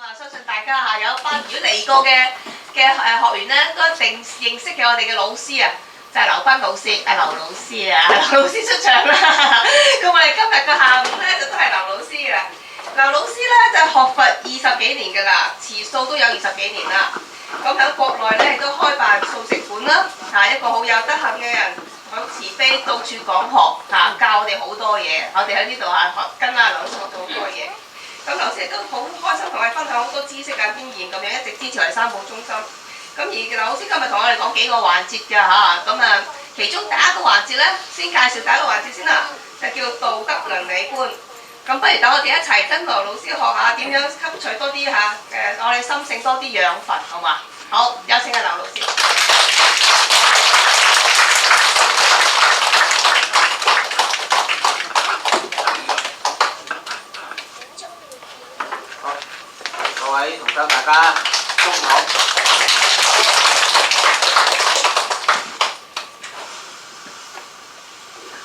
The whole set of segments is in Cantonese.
相信大家有一班如果嚟過嘅學員咧，都一定認識嘅我哋嘅老師啊，就係劉斌老師，劉老師啊，劉老師出場啦。咁我哋今日嘅下午咧就都係劉老師嘅。劉老師咧就學佛20幾年㗎啦，持數都有20幾年啦。咁喺國內咧亦都開辦素食館啦，一個好有德行嘅人，好慈悲，到處講學教我哋好多嘢。我哋喺呢度跟阿劉老師學到好多嘢。咁劉老師亦都好開心同我哋分享好多知識經驗咁樣，一直支持我哋三寶中心。咁而劉老師今日同我哋講幾個環節㗎嚇，咁其中第一個環節咧，先介紹第一個環節先啦，就叫道德倫理觀。咁不如等我哋一齊跟劉老師學下點樣吸取多啲我哋心性多啲養分，好嘛？好，有請阿劉老師。好，各位同修大家中午好。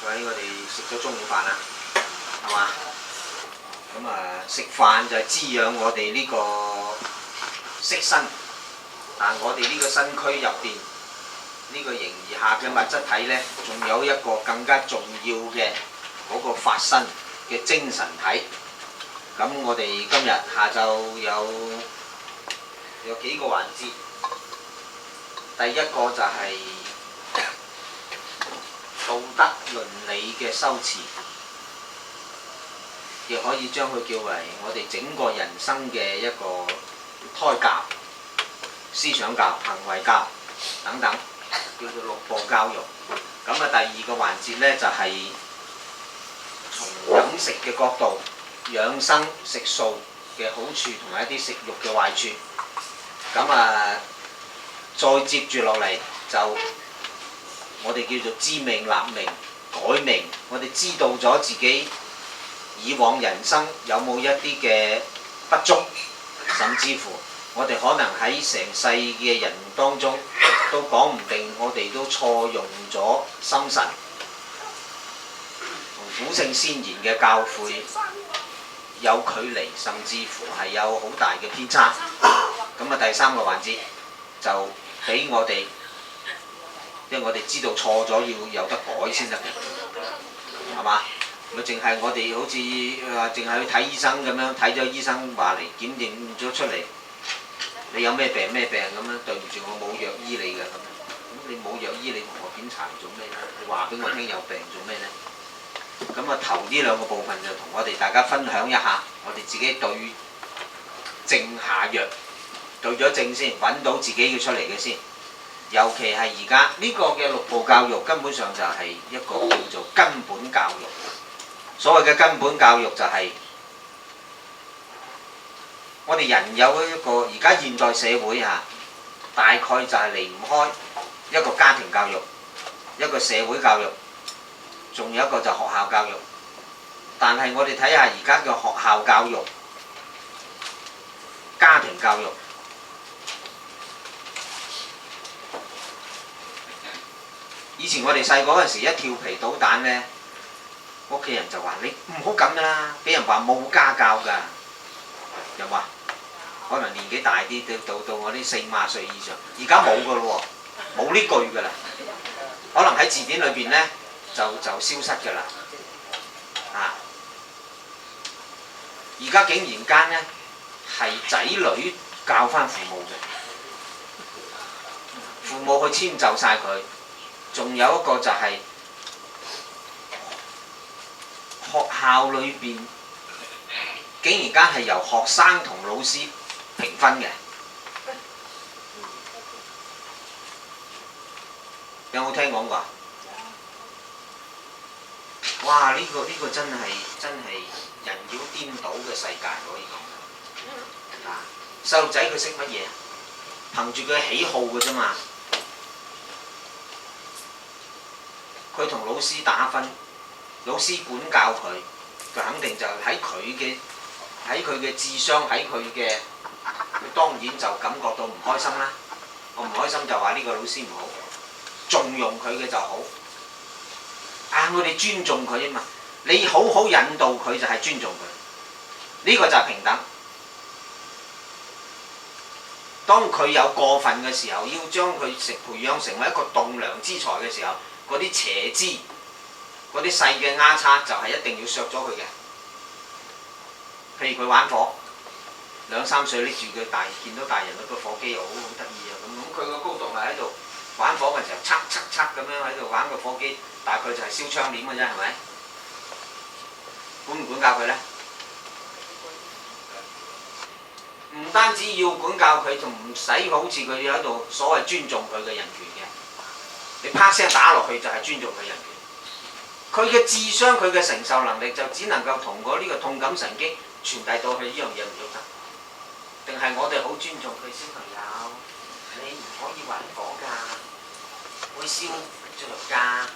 各位，我哋食咗中午飯啦，係嘛？咁食飯就滋養我哋呢個色身，但我哋呢個身軀入邊呢個形而下嘅物質體呢，仲有一個更加重要嘅嗰個法身嘅精神體。咁我哋今日下晝有幾個環節，第一個就係道德倫理嘅修持。亦可以將佢叫為我哋整個人生嘅一個胎教、思想教、行為教等等，叫做六部教育。咁第二個環節呢，就係從飲食嘅角度，養生食素嘅好處同埋一啲食肉嘅壞處。咁再接住落嚟就我哋叫做知命立命改命，我哋知道咗自己以往人生有冇一啲嘅不足，甚至乎我哋可能喺成世嘅人當中都講唔定，我哋都錯用咗心神，同古聖先賢嘅教誨有距離，甚至乎係有好大嘅偏差。咁第三個環節就俾我哋，因為我哋知道錯咗要有得改先得嘅，係嘛？咪淨係我哋好似淨係去睇醫生咁樣，睇咗醫生話嚟檢驗咗出嚟，你有咩病咩病咁樣，對唔住我冇藥醫你嘅咁樣，咁你冇藥醫你同我檢查嚟做咩呢？你話俾我聽有病做咩呢？咁頭呢兩個部分就同我哋大家分享一下，我哋自己對症下藥，對咗症先揾到自己要出嚟嘅先。尤其係而家呢個嘅六部教育根本上就係一個叫做根本教育。所謂嘅根本教育就係我哋人有一個而家現代社會大概就係離唔開一個家庭教育、一個社會教育，仲有一個就學校教育。但係我哋睇下而家嘅學校教育、家庭教育，以前我哋細個嗰陣時一調皮搗蛋呢，屋企人就話你唔好咁啦，俾人話冇家教㗎，又話可能年紀大啲到我啲40歲以上，而家冇㗎咯喎，冇呢句㗎啦，可能喺字典裏邊呢，就消失㗎啦，而家竟然間呢，係仔女教翻父母嘅，父母去遷就晒佢，仲有一個就係學校裏邊竟然間係由學生同老師評分嘅，有冇聽講過？哇！呢個真係人妖顛倒嘅世界可以講。細路仔佢識乜嘢？憑住佢喜好嘅啫嘛。佢同老師打分。老師管教佢，佢肯定就喺佢嘅智商，喺佢嘅，佢當然就感覺到唔開心啦。我唔開心就話呢個老師唔好，重用佢嘅就好。我哋尊重佢啊嘛，你好好引導佢就係尊重佢，呢個就係平等。當佢有過分嘅時候，要將佢培養成為一個棟梁之才嘅時候，嗰啲邪枝、嗰啲細嘅丫叉就係一定要削咗佢嘅。譬如佢玩火，2、3歲拎住佢見到大人嗰個火機又好得意啊咁，佢個高度係喺度玩火嘅時候，嚓嚓嚓咁樣喺度玩個火機，大概就係燒窗簾嘅啫，係咪？管唔管教佢呢？唔單止要管教佢，仲唔使好似佢喺度所謂尊重佢嘅人權嘅。你啪聲打落去就係尊重佢人權。佢嘅智商、佢嘅承受能力就只能夠同嗰呢個痛感神經傳遞到去呢樣嘢唔喐得。定係我哋好尊重佢小朋友，你唔可以玩火㗎，會燒着㗎。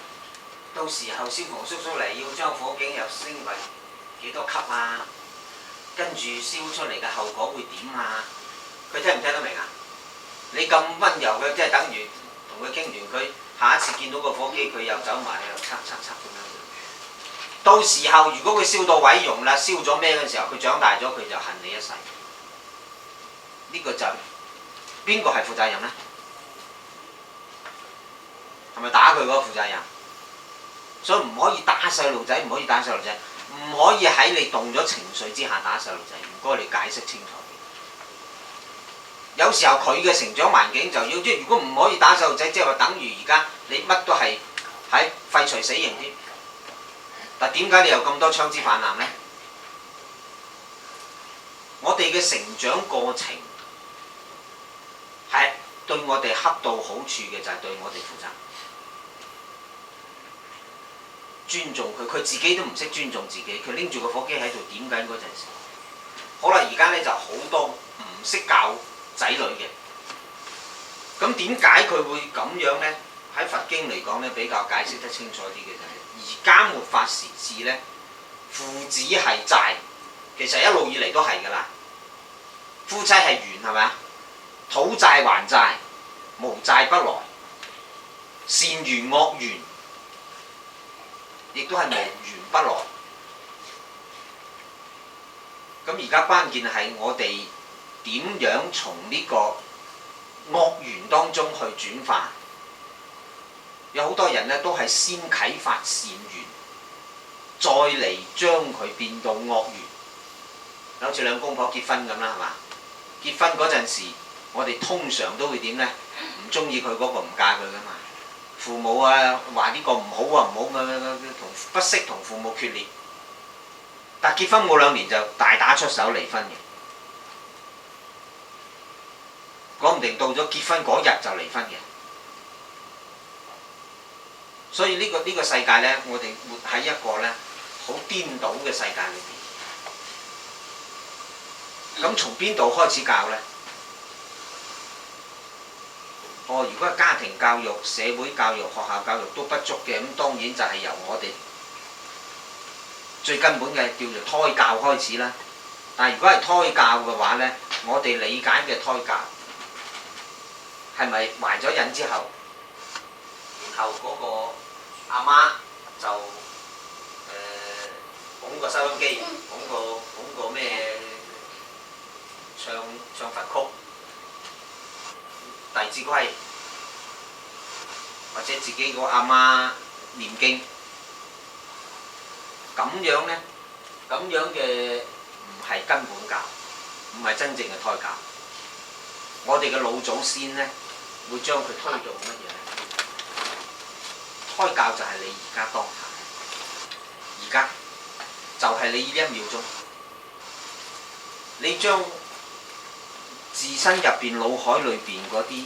到時候消防叔叔嚟要將火警又升為幾多級啊？跟住燒出嚟嘅後果會點啊？佢聽唔聽得明啊？你咁温柔嘅，即係等於同佢傾完，佢下一次見到個火機，佢又走埋又嚓嚓嚓咁樣。到時候如果佢燒到毀容啦，燒咗咩嘅時候，佢長大咗佢就恨你一世。呢個就邊個係負責任呢？係咪打佢嗰個負責任？所以唔可以打細路仔，唔可以打細路仔。唔可以喺你動咗情緒之下打細路仔，唔該你解釋清楚。有時候佢嘅成長環境就要，即係如果唔可以打細路仔，即係話等於而家你乜都係喺廢除死刑添。但點解你有咁多槍支泛濫呢？我哋嘅成長過程係對我哋恰到好處嘅，就係對我哋負責。尊重佢，佢自己都唔識尊重自己，佢拎住個火機喺度點緊嗰陣時。好啦，而家呢就好多唔識教仔女嘅。咁點解佢會咁樣呢？喺佛經嚟講呢，比較解釋得清楚啲嘅就係：而家末法時至呢，父子係債，其實一路以嚟都係㗎啦。夫妻係緣係咪啊？討債還債，無債不來，善緣惡緣。亦都係無緣不來。咁而家關鍵係我哋點樣從呢個惡緣當中去轉化。有好多人呢都係先啟發善緣，再嚟將佢變到惡緣。好似兩公婆結婚咁啦，係嘛？結婚嗰陣時，我哋通常都會點呢？唔中意佢嗰個唔嫁佢㗎嘛。父母啊話呢個唔好啊，唔好同不惜同父母決裂，但結婚冇2年就大打出手離婚嘅，講唔定到咗結婚嗰日就離婚嘅。所以呢個世界呢，我哋活喺一個呢好顛倒嘅世界裏邊。咁從邊度開始教呢？如果係家庭教育、社會教育、學校教育都不足嘅，咁當然就係由我哋最根本嘅叫做胎教開始啦。但係如果係胎教嘅話呢，我哋理解嘅胎教係咪懷咗孕之後，然後嗰個阿媽就捧個收音機，捧個咩唱佛曲、弟子規，或者自己個阿媽念經，咁樣呢？咁樣嘅唔係根本教，唔係真正嘅胎教。我哋嘅老祖先呢，會將佢推到乜嘢呢？胎教就係你而家當下，而家就係你呢1秒鐘，你將自身入邊腦海裏邊嗰啲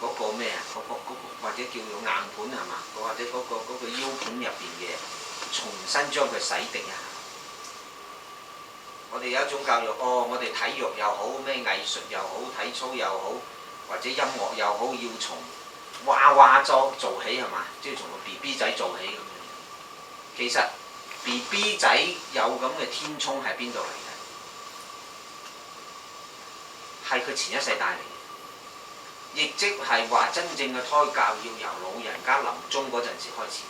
嗰個咩啊？嗰個或者叫做硬盤係嘛？或者嗰個 U 盤入邊嘅，重新將佢洗滌一下。我哋有一種教育，我哋體育又好，咩藝術又好，體操又好，或者音樂又好，要從娃娃裝做起係嘛？即係從個 BB 仔做起咁樣。其實 BB 仔有咁嘅天衝係邊度嚟嘅？係佢前一世帶嚟嘅，亦即係話真正嘅胎教要由老人家臨終嗰陣時開始。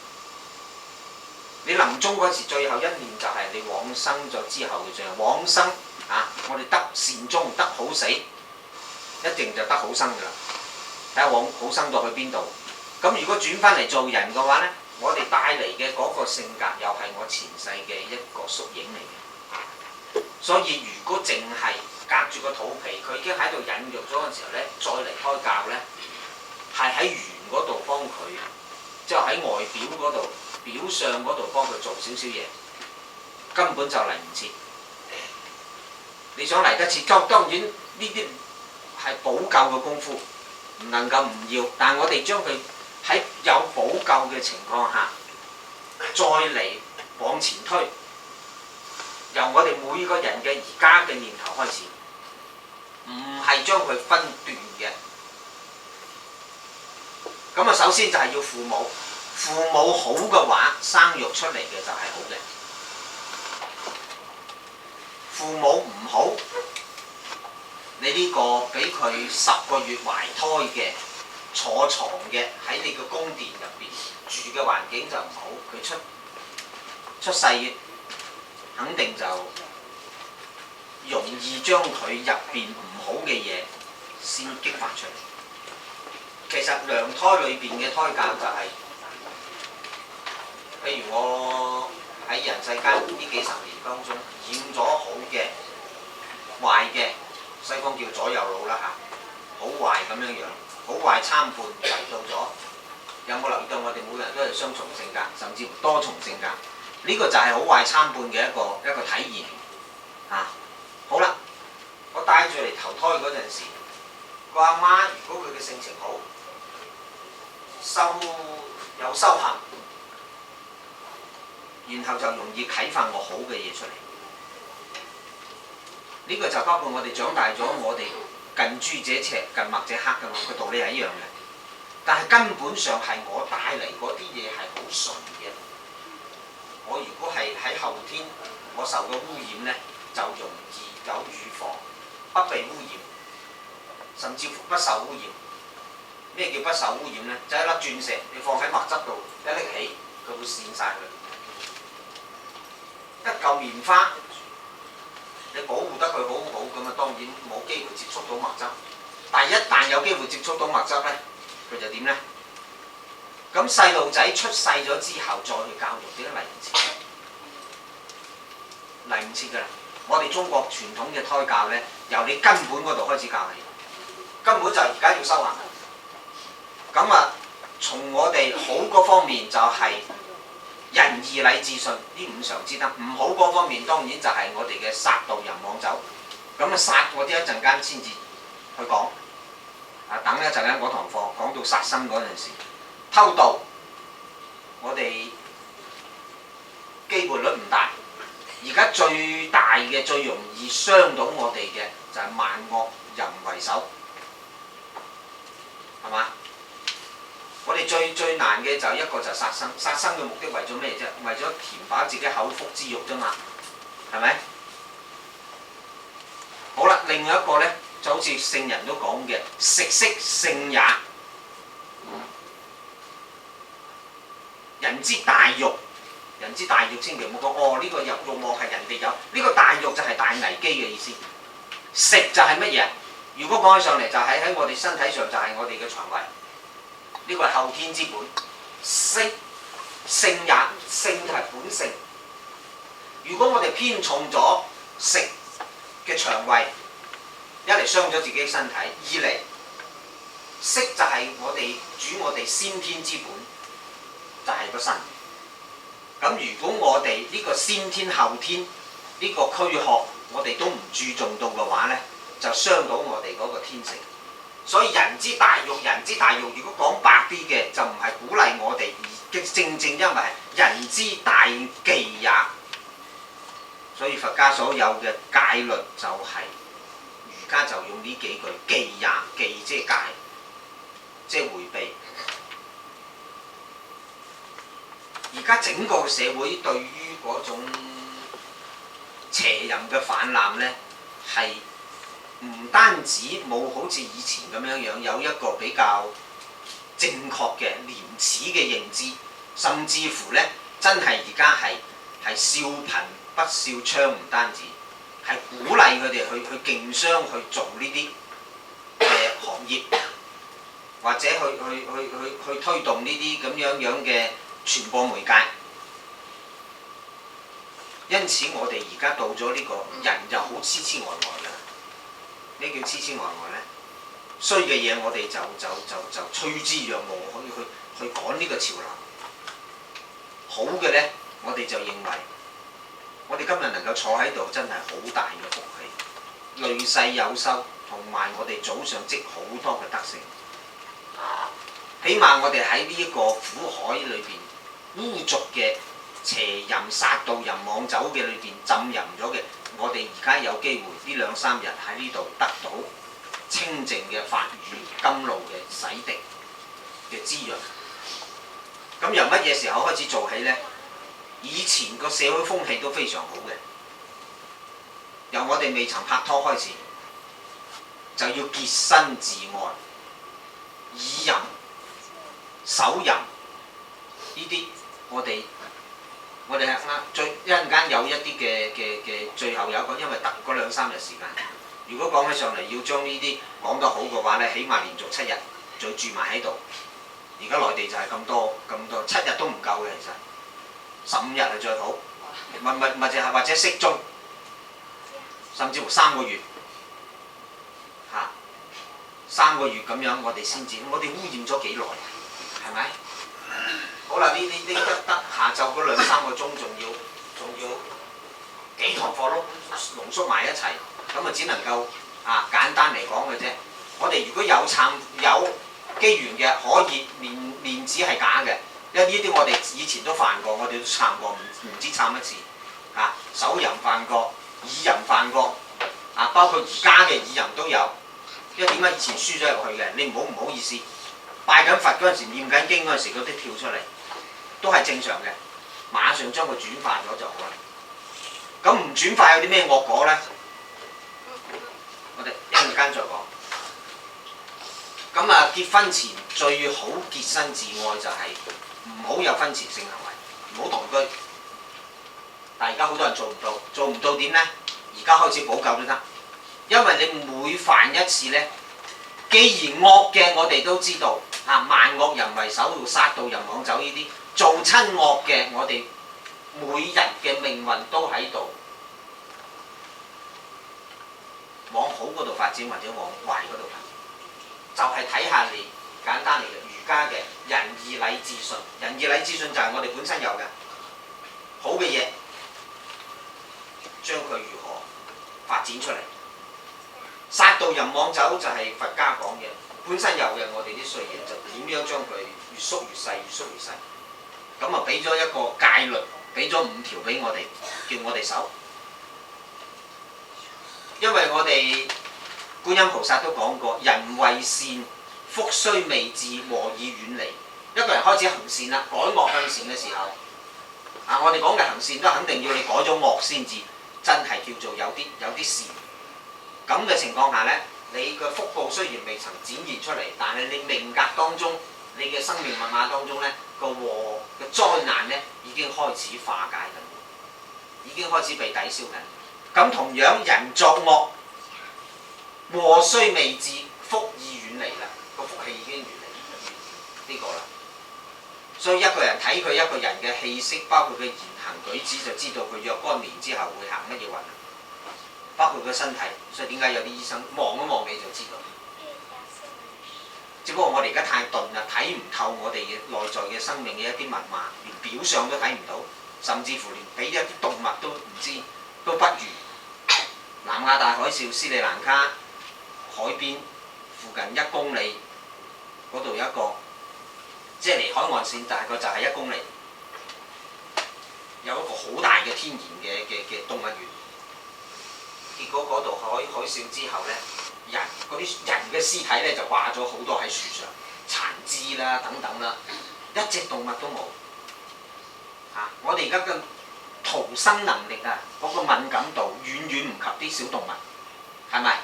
你臨終嗰時最後一念就係你往生咗之後嘅最後往生啊！我哋得善終得好死，一定就得好生㗎啦。睇下往好生到去邊度。咁如果轉翻嚟做人嘅話呢，我哋帶嚟嘅嗰個性格又係我前世嘅一個縮影嚟嘅。所以如果淨係隔住個肚皮，佢已經喺度孕育咗嘅時候呢，再嚟開教呢，係喺緣嗰度幫佢，即係喺外表嗰度、表象嗰度幫佢做少少嘢，根本就嚟唔切。你想嚟得切，當然呢啲係補救嘅功夫，唔能夠唔要。但係我哋將佢喺有補救嘅情況下，再嚟往前推，由我哋每個人嘅而家嘅念頭開始，唔係將佢分段嘅。咁啊，首先就係要父母，父母好嘅話，生育出嚟嘅就係好嘅。父母唔好，你呢個俾佢10個月懷胎嘅，坐床嘅，喺你個宮殿入邊住嘅環境就唔好，佢出世肯定就容易將佢入邊唔好嘅嘢先激發出嚟。其實娘胎裏邊嘅胎教就係、譬如我喺人世間呢幾十年當中染咗好嘅、壞嘅，西方叫左右腦啦嚇，好壞咁樣樣，好壞參半嚟到咗。有冇留意到我哋每個人都係雙重性格，甚至乎多重性格？呢個就係好壞參半嘅一個體現啊！好啦，我帶住嚟投胎嗰陣時，個阿媽如果佢嘅性情好，有修行，然後就容易啟發我好嘅嘢出嚟。呢個就包括我哋長大咗，我哋近朱者赤，近墨者黑嘅嘛，個道理係一樣嘅。但係根本上係我帶嚟嗰啲嘢係好純嘅。我如果係喺後天我受嘅污染呢，就容易有預防不被污染，甚至乎不受污染。咩叫不受污染呢？就係一粒鑽石，你放喺墨汁度一拎起，佢會閃晒佢。一嚿棉花，你保護得佢好好咁啊，當然冇機會接觸到墨汁。但係一旦有機會接觸到墨汁呢，佢就點呢？咁細路仔出世咗之後再去教育，點解嚟唔切？嚟唔切㗎啦！我哋中國傳統嘅胎教呢，由你根本嗰度開始教起，根本就而家要修行。咁啊，從我哋好嗰方面就係仁義禮智信呢5常之德，唔好嗰方面當然就係我哋嘅殺盜淫妄酒。咁啊，殺嗰啲一陣間先至去講。啊，等一陣間嗰堂課講到殺生嗰陣時，偷盜我哋機會率唔大。而家最大嘅、最容易傷到我哋嘅就係萬惡淫為首，係嘛？我哋最難嘅就一個就係殺生，殺生嘅目的為咗咩啫？為咗填飽自己口腹之欲啫嘛，係咪？好啦，另外一個呢，就好似聖人都講嘅，食色性也。人之大欲，人之大欲千祈唔好講哦，呢個欲望係人哋有，呢個大欲就係大危機嘅意思。食就係乜嘢？如果講起上嚟就係喺我哋身體上就係我哋嘅腸胃。呢個係後天之本，性也，性就係本性。如果我哋偏重咗食嘅腸胃，一嚟傷咗自己身體，二嚟色就係我哋主我哋先天之本，就係個身。咁如果我哋呢個先天後天呢個軀殼，我哋都唔注重到嘅話呢，就傷到我哋嗰個天性。所以人之大欲，人之大欲，如果講白啲嘅，就唔係鼓勵我哋，而正正因為係人之大忌也。所以佛家所有嘅戒律就係、儒家就用呢幾句忌也，忌即係戒，即係迴避。而家整個社會對於嗰種邪淫嘅泛濫呢，係唔單止冇好似以前咁樣樣有一個比較正確嘅廉恥嘅認知，甚至乎呢，真係而家係笑貧不笑娼，唔單止係鼓勵佢哋去競商去做呢啲嘅行業，或者去推動呢啲咁樣嘅傳播媒介。因此我哋而家到咗呢個人就好痴痴呆呆㗎啦。咩叫痴痴呆呆咧？衰嘅嘢我哋就趨之若鶩，去趕呢個潮流。好嘅咧，我哋就認為我哋今日能夠坐喺度真係好大嘅福氣，累世有收，同埋我哋早上積好多嘅德性。起碼我哋喺呢一個苦海裏邊污濁嘅邪淫殺盜淫妄酒嘅裏邊浸淫咗嘅，我哋而家有機會呢兩三日喺呢度得到清淨嘅法語甘露嘅洗滌嘅滋潤。咁由乜嘢時候開始做起呢？以前個社會風氣都非常好嘅，由我哋未曾拍拖開始，就要潔身自愛，以淫、手淫呢啲，我哋係最一陣間有一啲嘅最後有一個，因為得嗰兩三日時間。如果講起上嚟要將呢啲講得好嘅話咧，起碼連續7日再住埋喺度。而家內地就係咁多7日都唔夠嘅，其實15日係最好，或者適中，甚至乎3個月3個月咁樣，我哋先至，我哋污染咗幾耐，係咪？好啦，呢得下晝嗰2-3個鐘，仲要幾堂課都濃縮埋一齊，咁啊只能夠簡單嚟講嘅啫。我哋如果有機緣嘅，可以面子係假嘅，因為呢啲我哋以前都犯過，我哋都參過，唔知參一次。手淫犯過，以淫犯過，包括而家嘅以淫都有。因為點解以前輸咗入去嘅？你唔好意思，拜緊佛嗰陣時，念緊經嗰陣時，嗰啲跳出嚟，都係正常嘅。馬上將佢轉化咗就好啦。咁唔轉化有啲咩惡果咧？我哋一陣間再講。咁結婚前最好潔身自愛就係唔好有婚前性行為，唔好同居。但係而家好多人做唔到點呢？而家開始補救都得，因為你每犯一次呢，既然惡嘅我哋都知道萬惡人為首，殺盜淫妄酒呢啲做親惡嘅，我哋每日嘅命運都喺度往好嗰度發展，或者往壞嗰度發展。就係睇下你簡單嚟嘅儒家嘅仁義禮智信，仁義禮智信就係我哋本身有嘅好嘅嘢，將佢如何發展出嚟。殺盜淫妄酒就係佛家講嘅，本身有嘅我哋啲衰嘢就點樣將佢越縮越細，越縮越細。咁啊俾咗一個戒律，俾咗5條俾我哋，叫我哋守。因為我哋觀音菩薩都講過，人為善，福雖未至，禍已遠離。一個人開始行善啦，改惡向善嘅時候，我哋講嘅行善都肯定要你改咗惡先至真係叫做有啲善。咁嘅情況下呢，你嘅福報雖然未曾展現出嚟，但係你命格當中，你嘅生命密碼當中呢，個禍嘅災難呢已經開始化解緊，已經開始被抵消緊。咁同樣人作惡，禍雖未至，福已遠離啦，個福氣已經遠離呢個啦。所以一個人睇佢一個人嘅氣息，包括佢言行舉止，就知道佢若干年之後會行乜嘢運。包括佢身體，所以點解有啲醫生望一望你就知道。只不過我哋而家太鈍啦，睇唔透我哋嘅內在嘅生命嘅一啲密碼，連表象都睇唔到，甚至乎連俾一啲動物都唔知，都不如。南亞大海嘯，斯里蘭卡海邊附近1公里嗰度有一個，即係離海岸線大概就係1公里，有一個好大嘅天然嘅動物園。結果嗰度海嘯之後呢，嗰啲人嘅屍體呢就掛咗好多喺樹上，殘肢啦等等啦，一隻動物都冇。我哋而家嘅逃生能力嗰個敏感度遠遠唔及啲小動物，係咪？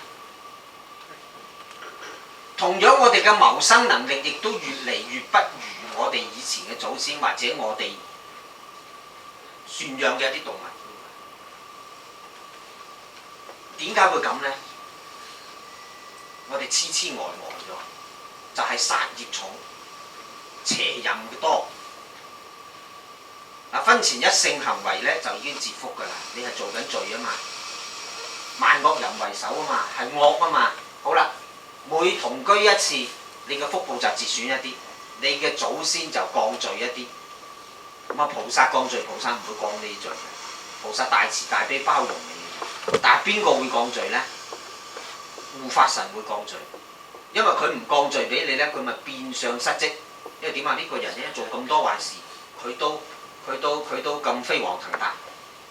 同樣我哋嘅謀生能力亦都越嚟越不如我哋以前嘅祖先，或者我哋馴養嘅一啲動物。點解會咁咧？我哋痴痴呆呆咗，就係殺業重，邪淫多。嗱，婚前一性行為咧就已經折福㗎啦，你係做緊罪啊嘛，萬惡淫為首啊嘛，係惡啊嘛。好啦，每同居一次，你嘅福報就節損一啲，你嘅祖先就降罪一啲。咁啊，菩薩降罪，菩薩唔會降你罪嘅，菩薩大慈大悲包容你嘅。但係邊個會降罪咧？護法神會降罪，因為佢唔降罪俾你咧，佢咪變相失職。因為點啊？呢個人咧做咁多壞事，佢都咁飛黃騰達。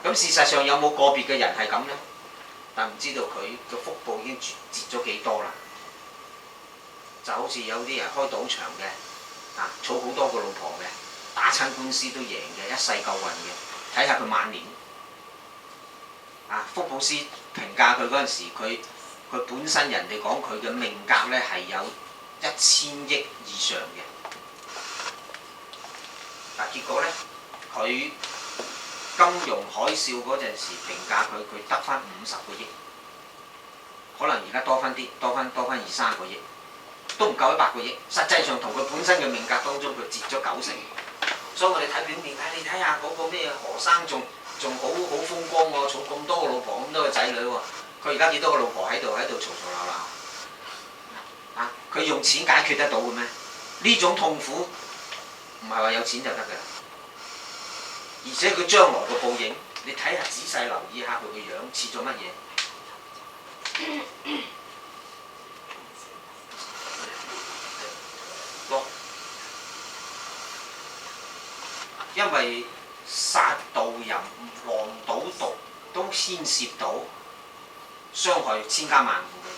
咁事實上有冇個別嘅人係咁咧？但唔知道佢嘅福報已經截咗幾多啦。就好似有啲人開賭場嘅，儲好多個老婆嘅，打親官司都贏嘅，一世夠運嘅。睇下佢晚年。福布斯評價佢嗰陣時，佢本身人哋講佢嘅命格咧係有1000億以上嘅。但結果咧，佢金融海嘯嗰陣時評價佢得返50個億，可能而家多返啲，多返2-3個億，都唔夠100個億。實際上同佢本身嘅命格當中，佢蝕咗90%。所以我哋睇表面，你睇下嗰個咩何生仲好風光喎，儲咁多個老婆，咁多個仔女喎。佢而家幾多個老婆喺度嘈嘈鬧鬧？佢用錢解決得到嘅咩？呢種痛苦唔係話有錢就得㗎，而且佢將來嘅報應，你睇下仔細留意下佢個樣似咗乜嘢？因為殺盜淫、黃賭毒都牽涉到傷害千家萬戶嘅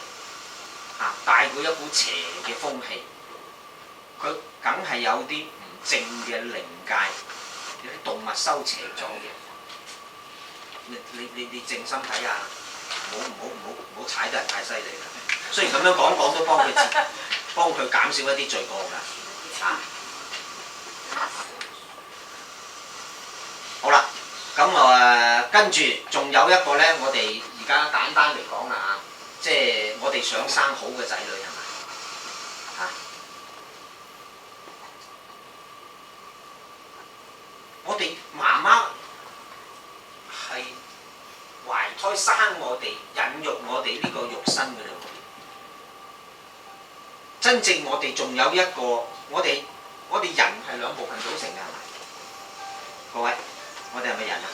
嘢，帶佢一股邪嘅風氣，佢梗係有啲唔正嘅靈界，有啲動物收邪咗嘅。你靜心睇下，唔好踩得人太犀利啦。雖然咁樣講都幫佢減少一啲罪過㗎，好啦，咁跟住仲有一個咧，我哋而家簡單嚟講啦，即係我哋想生好嘅仔女係咪？我哋媽媽係懷胎生我哋，孕育我哋呢個肉身嘅啫。真正我哋仲有一個，我哋人係2部分組成嘅係咪？各位？我哋係咪人啊？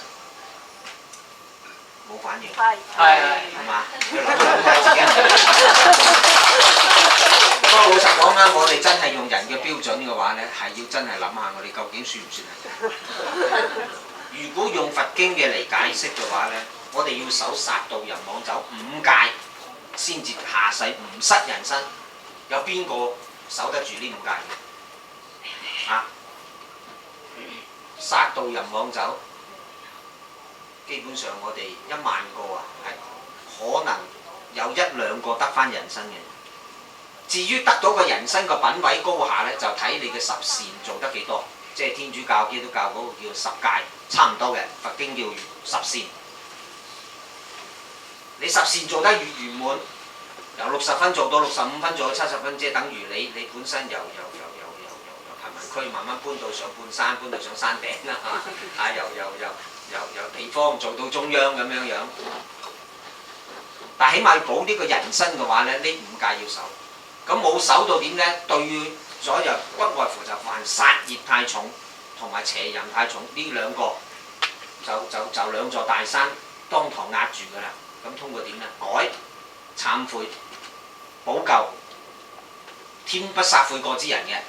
冇反應。係嘛？不過老實講啦，我哋真係用人嘅標準嘅話咧，係要真係諗下我哋究竟算唔算係人？如果用佛經嘅嚟解釋嘅話咧，我哋要守殺盜淫妄酒5戒，先至下世唔失人身。有邊個守得住呢5戒嘅？殺盜淫妄酒，基本上我哋1萬個係可能有1-2個得返人身嘅。至於得到個人身個品位高下咧，就睇你嘅十善做得幾多。即係天主教、基督教嗰個叫10戒，差唔多嘅。佛經叫10善。你10善做得越圓滿，由60分做到65分，做到70分，即係等於你本身由貧民區慢慢搬到上半山，搬到上山頂啦嚇，由地方做到中央咁樣樣。但起碼要保呢個人身嘅話咧，呢5戒要守。咁冇守到點咧？對咗就不外乎就犯殺業太重，同埋邪淫太重，呢2個就2座大山當堂壓住㗎啦。咁通過點咧？改、懺悔、補救，天不殺悔過之人嘅。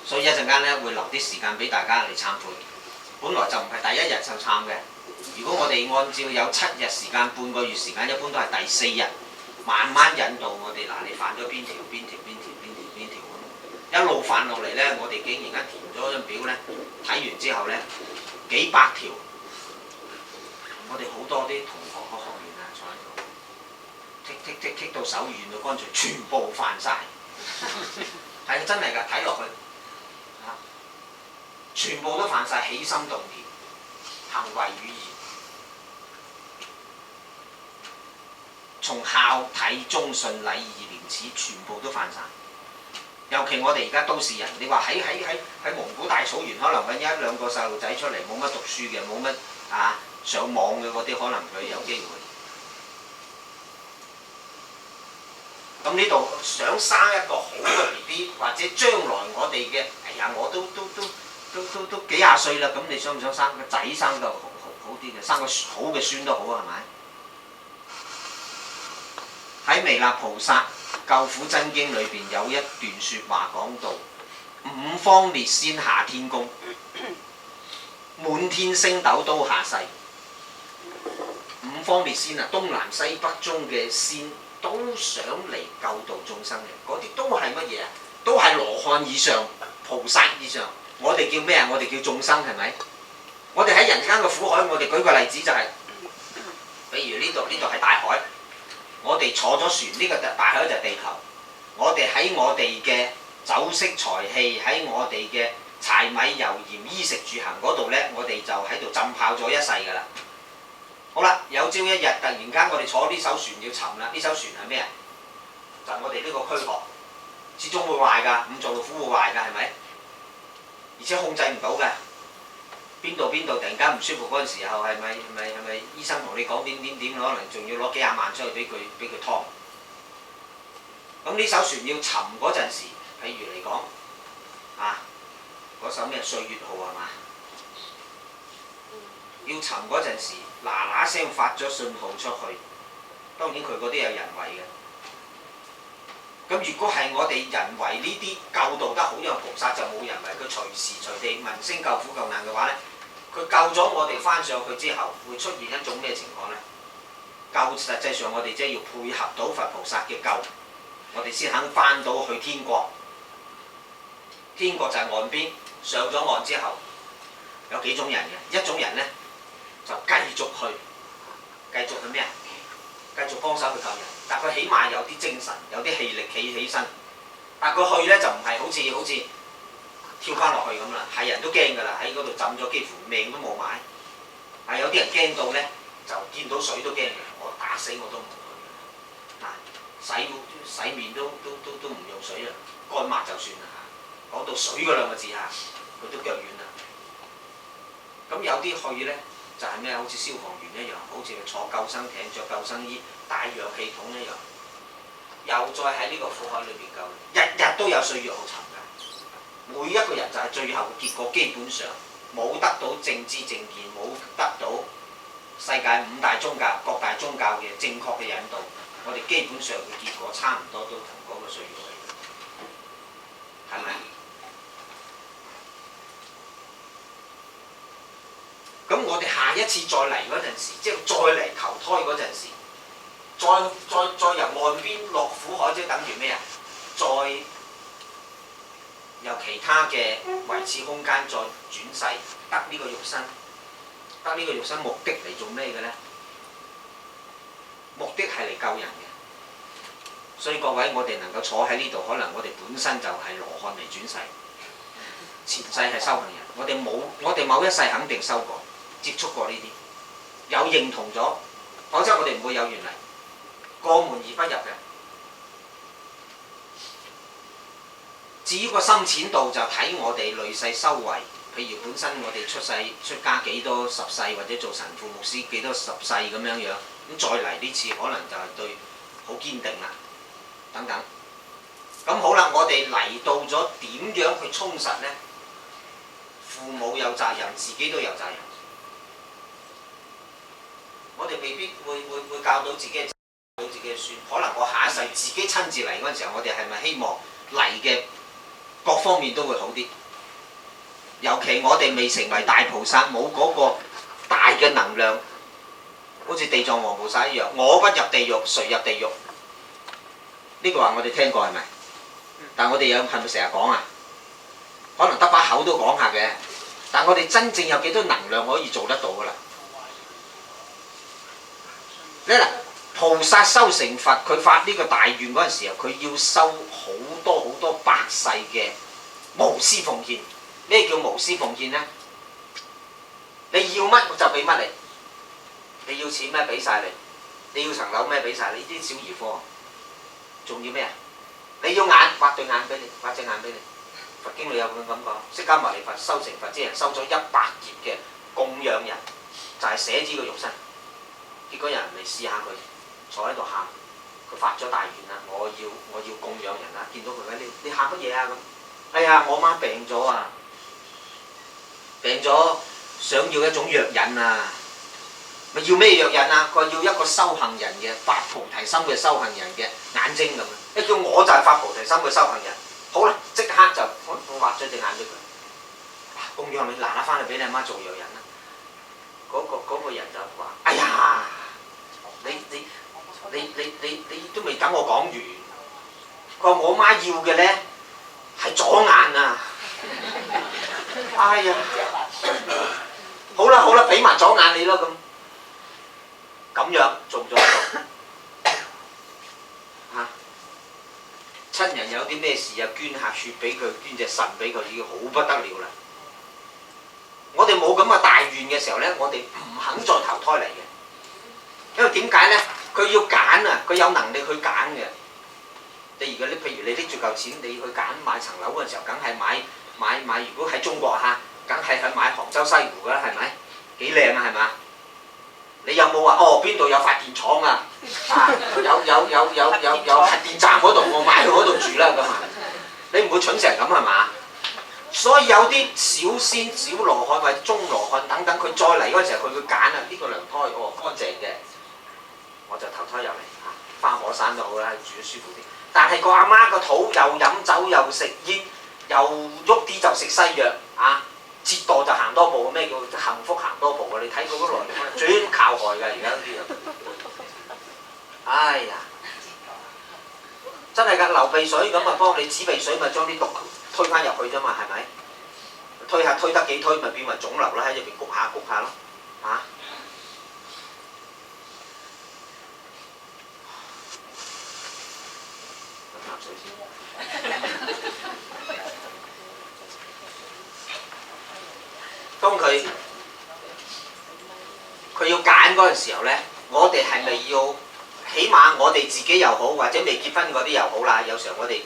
所以一陣間咧會留啲時間俾大家嚟懺悔。本來就唔係第1日就懺嘅。如果我哋按照有7日時間、半個月時間，一般都係第4日，慢慢引導我哋。你犯咗邊條咁，一路犯落嚟咧，我哋竟然間填咗張表咧，睇完之後咧幾百條，我哋好多啲同學個學員啊坐喺度，剔到手軟到乾脆，全部犯晒。係真係㗎，睇落去全部都犯晒，起心動念、行為語言。從孝悌忠信禮義廉恥全部都犯晒。尤其我哋而家都市人，你話喺蒙古大草原，可能揾一兩個細路仔出嚟，冇乜讀書嘅，冇乜上網嘅嗰啲，可能佢有機會。咁呢度想生一個好嘅 BB， 或者將來我哋嘅，哎呀，我都幾廿歲啦，咁你想唔想生個仔生個好啲嘅，生個好嘅孫都好啊，係咪？喺彌勒菩薩救苦真經裏邊有一段説話講到，五方列仙下天宮，滿天星斗都下世。五方列仙啊，東南西北中嘅仙都想嚟救度眾生嘅，嗰啲都係乜嘢啊？都係羅漢以上、菩薩以上。我哋叫咩啊？我哋叫眾生，係咪？我哋喺人間嘅苦海，我哋舉個例子就係、比如呢度係大海，我哋坐咗船，呢、個大海就係地球。我哋喺我哋嘅酒色財氣，喺我哋嘅柴米油鹽衣食住行嗰度呢，我哋就喺度浸泡咗一世㗎啦。好啦，有朝一日突然間我哋坐呢艘船要沉啦，呢艘船係咩啊？就係、我哋呢個軀殼，始終會壞㗎，五臟六腑會壞㗎，係咪？而且控制唔到嘅，邊度突然間唔舒服嗰陣時候，係咪醫生同你講點，可能仲要攞幾廿萬出去俾佢劏。咁呢艘船要沉嗰陣時，譬如嚟講，嗰艘咩歲月號係嘛？要沉嗰陣時，嗱聲發咗信號出去。當然佢嗰啲有人為嘅。咁如果係我哋人為呢啲救度得好，因為菩薩就冇人為，佢隨時隨地聞聲救苦救難嘅話呢，佢救咗我哋翻上去之後，會出現一種咩情況呢？實際上我哋即係要配合到佛菩薩嘅救，我哋先肯翻到去天國。天國就係岸邊，上咗岸之後有幾種人嘅，一種人呢，就繼續去咩啊？繼續幫手去救人，但佢起碼有啲精神，有啲氣力企起身。但佢去呢，就唔係好似跳翻落去咁啦，係人都驚㗎啦，喺嗰度浸咗幾乎命都冇埋。係有啲人驚到呢，就見到水都驚嘅，我打死我都唔去。洗面都唔用水啦，乾抹就算啦。講到水嗰兩個字佢都腳軟啦。咁有啲去呢，就係咩？好似消防員一樣，好似坐救生艇着救生衣，帶氧氣筒一樣，又再喺呢個苦海裏邊救，日日都有歲月號沉㗎。每一個人就係最後嘅結果，基本上冇得到正知正見，冇得到世界五大宗教、各大宗教嘅正確嘅引導，我哋基本上嘅結果差唔多都同嗰個歲月號，係咪？咁我哋下一次再嚟嗰陣時，即係再嚟投胎嗰陣時，再由岸邊落苦海，即係等於咩啊？再由其他嘅維持空間再轉世，得呢個肉身，得呢個肉身目的嚟做咩嘅呢？目的係嚟救人嘅。所以各位，我哋能夠坐喺呢度，可能我哋本身就係羅漢嚟轉世，前世係修行人，我哋某一世肯定修過。接觸過呢啲，有認同咗，否則我哋唔會有緣嚟，過門而不入嘅。至於個深淺度就睇我哋累世修為，譬如本身我哋出家幾多十世，或者做神父牧師幾多十世咁樣樣，咁再嚟呢次可能就係對好堅定啦，等等。咁好啦，我哋嚟到咗點樣去充實呢？父母有責任，自己都有責任。我哋未必會教到自己嘅孫，可能我下一世自己親自嚟嗰陣時候，我哋係咪希望嚟嘅各方面都會好啲？尤其我哋未成為大菩薩，冇嗰個大嘅能量，好似地藏王菩薩一樣，我不入地獄，誰入地獄？呢個話我哋聽過係咪？但我哋係咪成日講啊？可能得把口都講下嘅，但我哋真正有幾多能量可以做得到㗎啦？呢嗱，菩薩修成佛，佢發呢個大願嗰陣時候，佢要收好多百世嘅無私奉獻。咩叫無私奉獻呢？你要乜我就俾乜你，你要錢咩俾晒你，你要層樓咩俾晒你啲小兒科，仲要咩啊？你要眼畫對眼俾你，畫隻眼俾你。佛經裏有咁講，釋迦牟尼佛修成佛之人收咗100劫嘅供養人，就係捨子個肉身。結果有人嚟試下佢，坐喺度喊，佢發咗大願啦，我要供養人啦。見到佢你喊乜嘢啊咁？哎呀，我媽病咗啊，病咗想要一種藥引啊。咪要咩藥引啊？佢話要一個修行人嘅發菩提心嘅修行人嘅眼睛咁。一叫我就係發菩提心嘅修行人。好啦，即刻就我畫咗隻眼俾佢。供養你嗱嗱翻去俾你阿媽做藥引啦。嗰個人就話：哎呀，你都未等我講完。佢話我媽要嘅咧係左眼啊！哎呀，好啦，俾埋左眼你咯咁樣做咗一個嚇。親人有啲咩事又捐下血俾佢，捐隻腎俾佢，已經好不得了啦。我哋冇咁嘅大願嘅時候咧，我哋唔肯再投胎嚟嘅。因為點解咧？佢要揀啊，佢有能力去揀嘅。你如果譬如你拎住嚿錢，你去揀買層樓嘅時候，梗係買。如果喺中國嚇，梗係去買杭州西湖㗎啦，係咪？幾靚啊，係嘛？你有冇話邊度有發電廠啊？有核電站嗰度，我買去嗰度住啦咁啊！你唔會蠢成咁係嘛？所以有啲小仙、小羅漢或者中羅漢等等，佢再嚟嗰陣時候，佢會揀啊，呢個娘胎乾淨嘅，我就投胎入嚟嚇，花果山都好啦，住得舒服啲。但係個阿媽個肚又飲酒又食煙，又喐啲就食西藥啊！折墮就行多步，咩叫幸福行多步啊？你睇過嗰內容專靠害㗎，而家啲人。哎呀，真係㗎，流鼻水咁啊，幫你止鼻水，咪將啲毒推返入去啫嘛，係咪？推得幾推，咪變為腫瘤啦，喺入邊谷下咯，嚇。飲啖水先。當佢要揀嗰陣時候咧，我哋係咪要起碼我哋自己又好，或者未結婚嗰啲又好啦？有時候我哋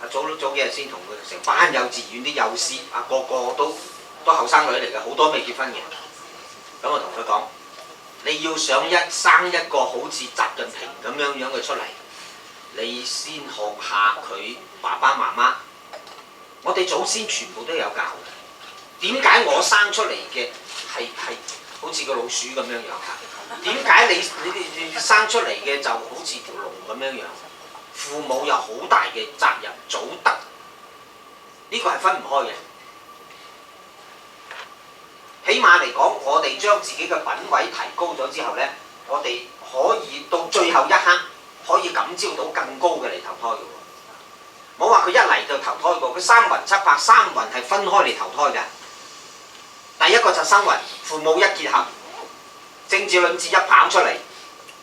早幾日先同佢成班幼稚園啲幼師個個都後生女嚟嘅，好多未結婚嘅。咁我同佢講：你要想生一個好似習近平咁樣嘅出嚟，你先學下佢爸爸媽媽。我哋祖先全部都有教嘅。點解我生出嚟嘅係好似個老鼠咁樣嚇？點解你生出嚟嘅就好似條龍咁樣樣？父母有好大嘅責任，祖德呢個係分唔開嘅。起碼嚟講，我哋將自己嘅品位提高咗之後呢，我哋可以到最後一刻可以感召到更高嘅嚟投胎嘅喎。冇話佢一嚟就投胎過，佢三魂七魄，三魂係分開嚟投胎嘅。第一個就生魂，父母一結合，精子卵子一跑出嚟，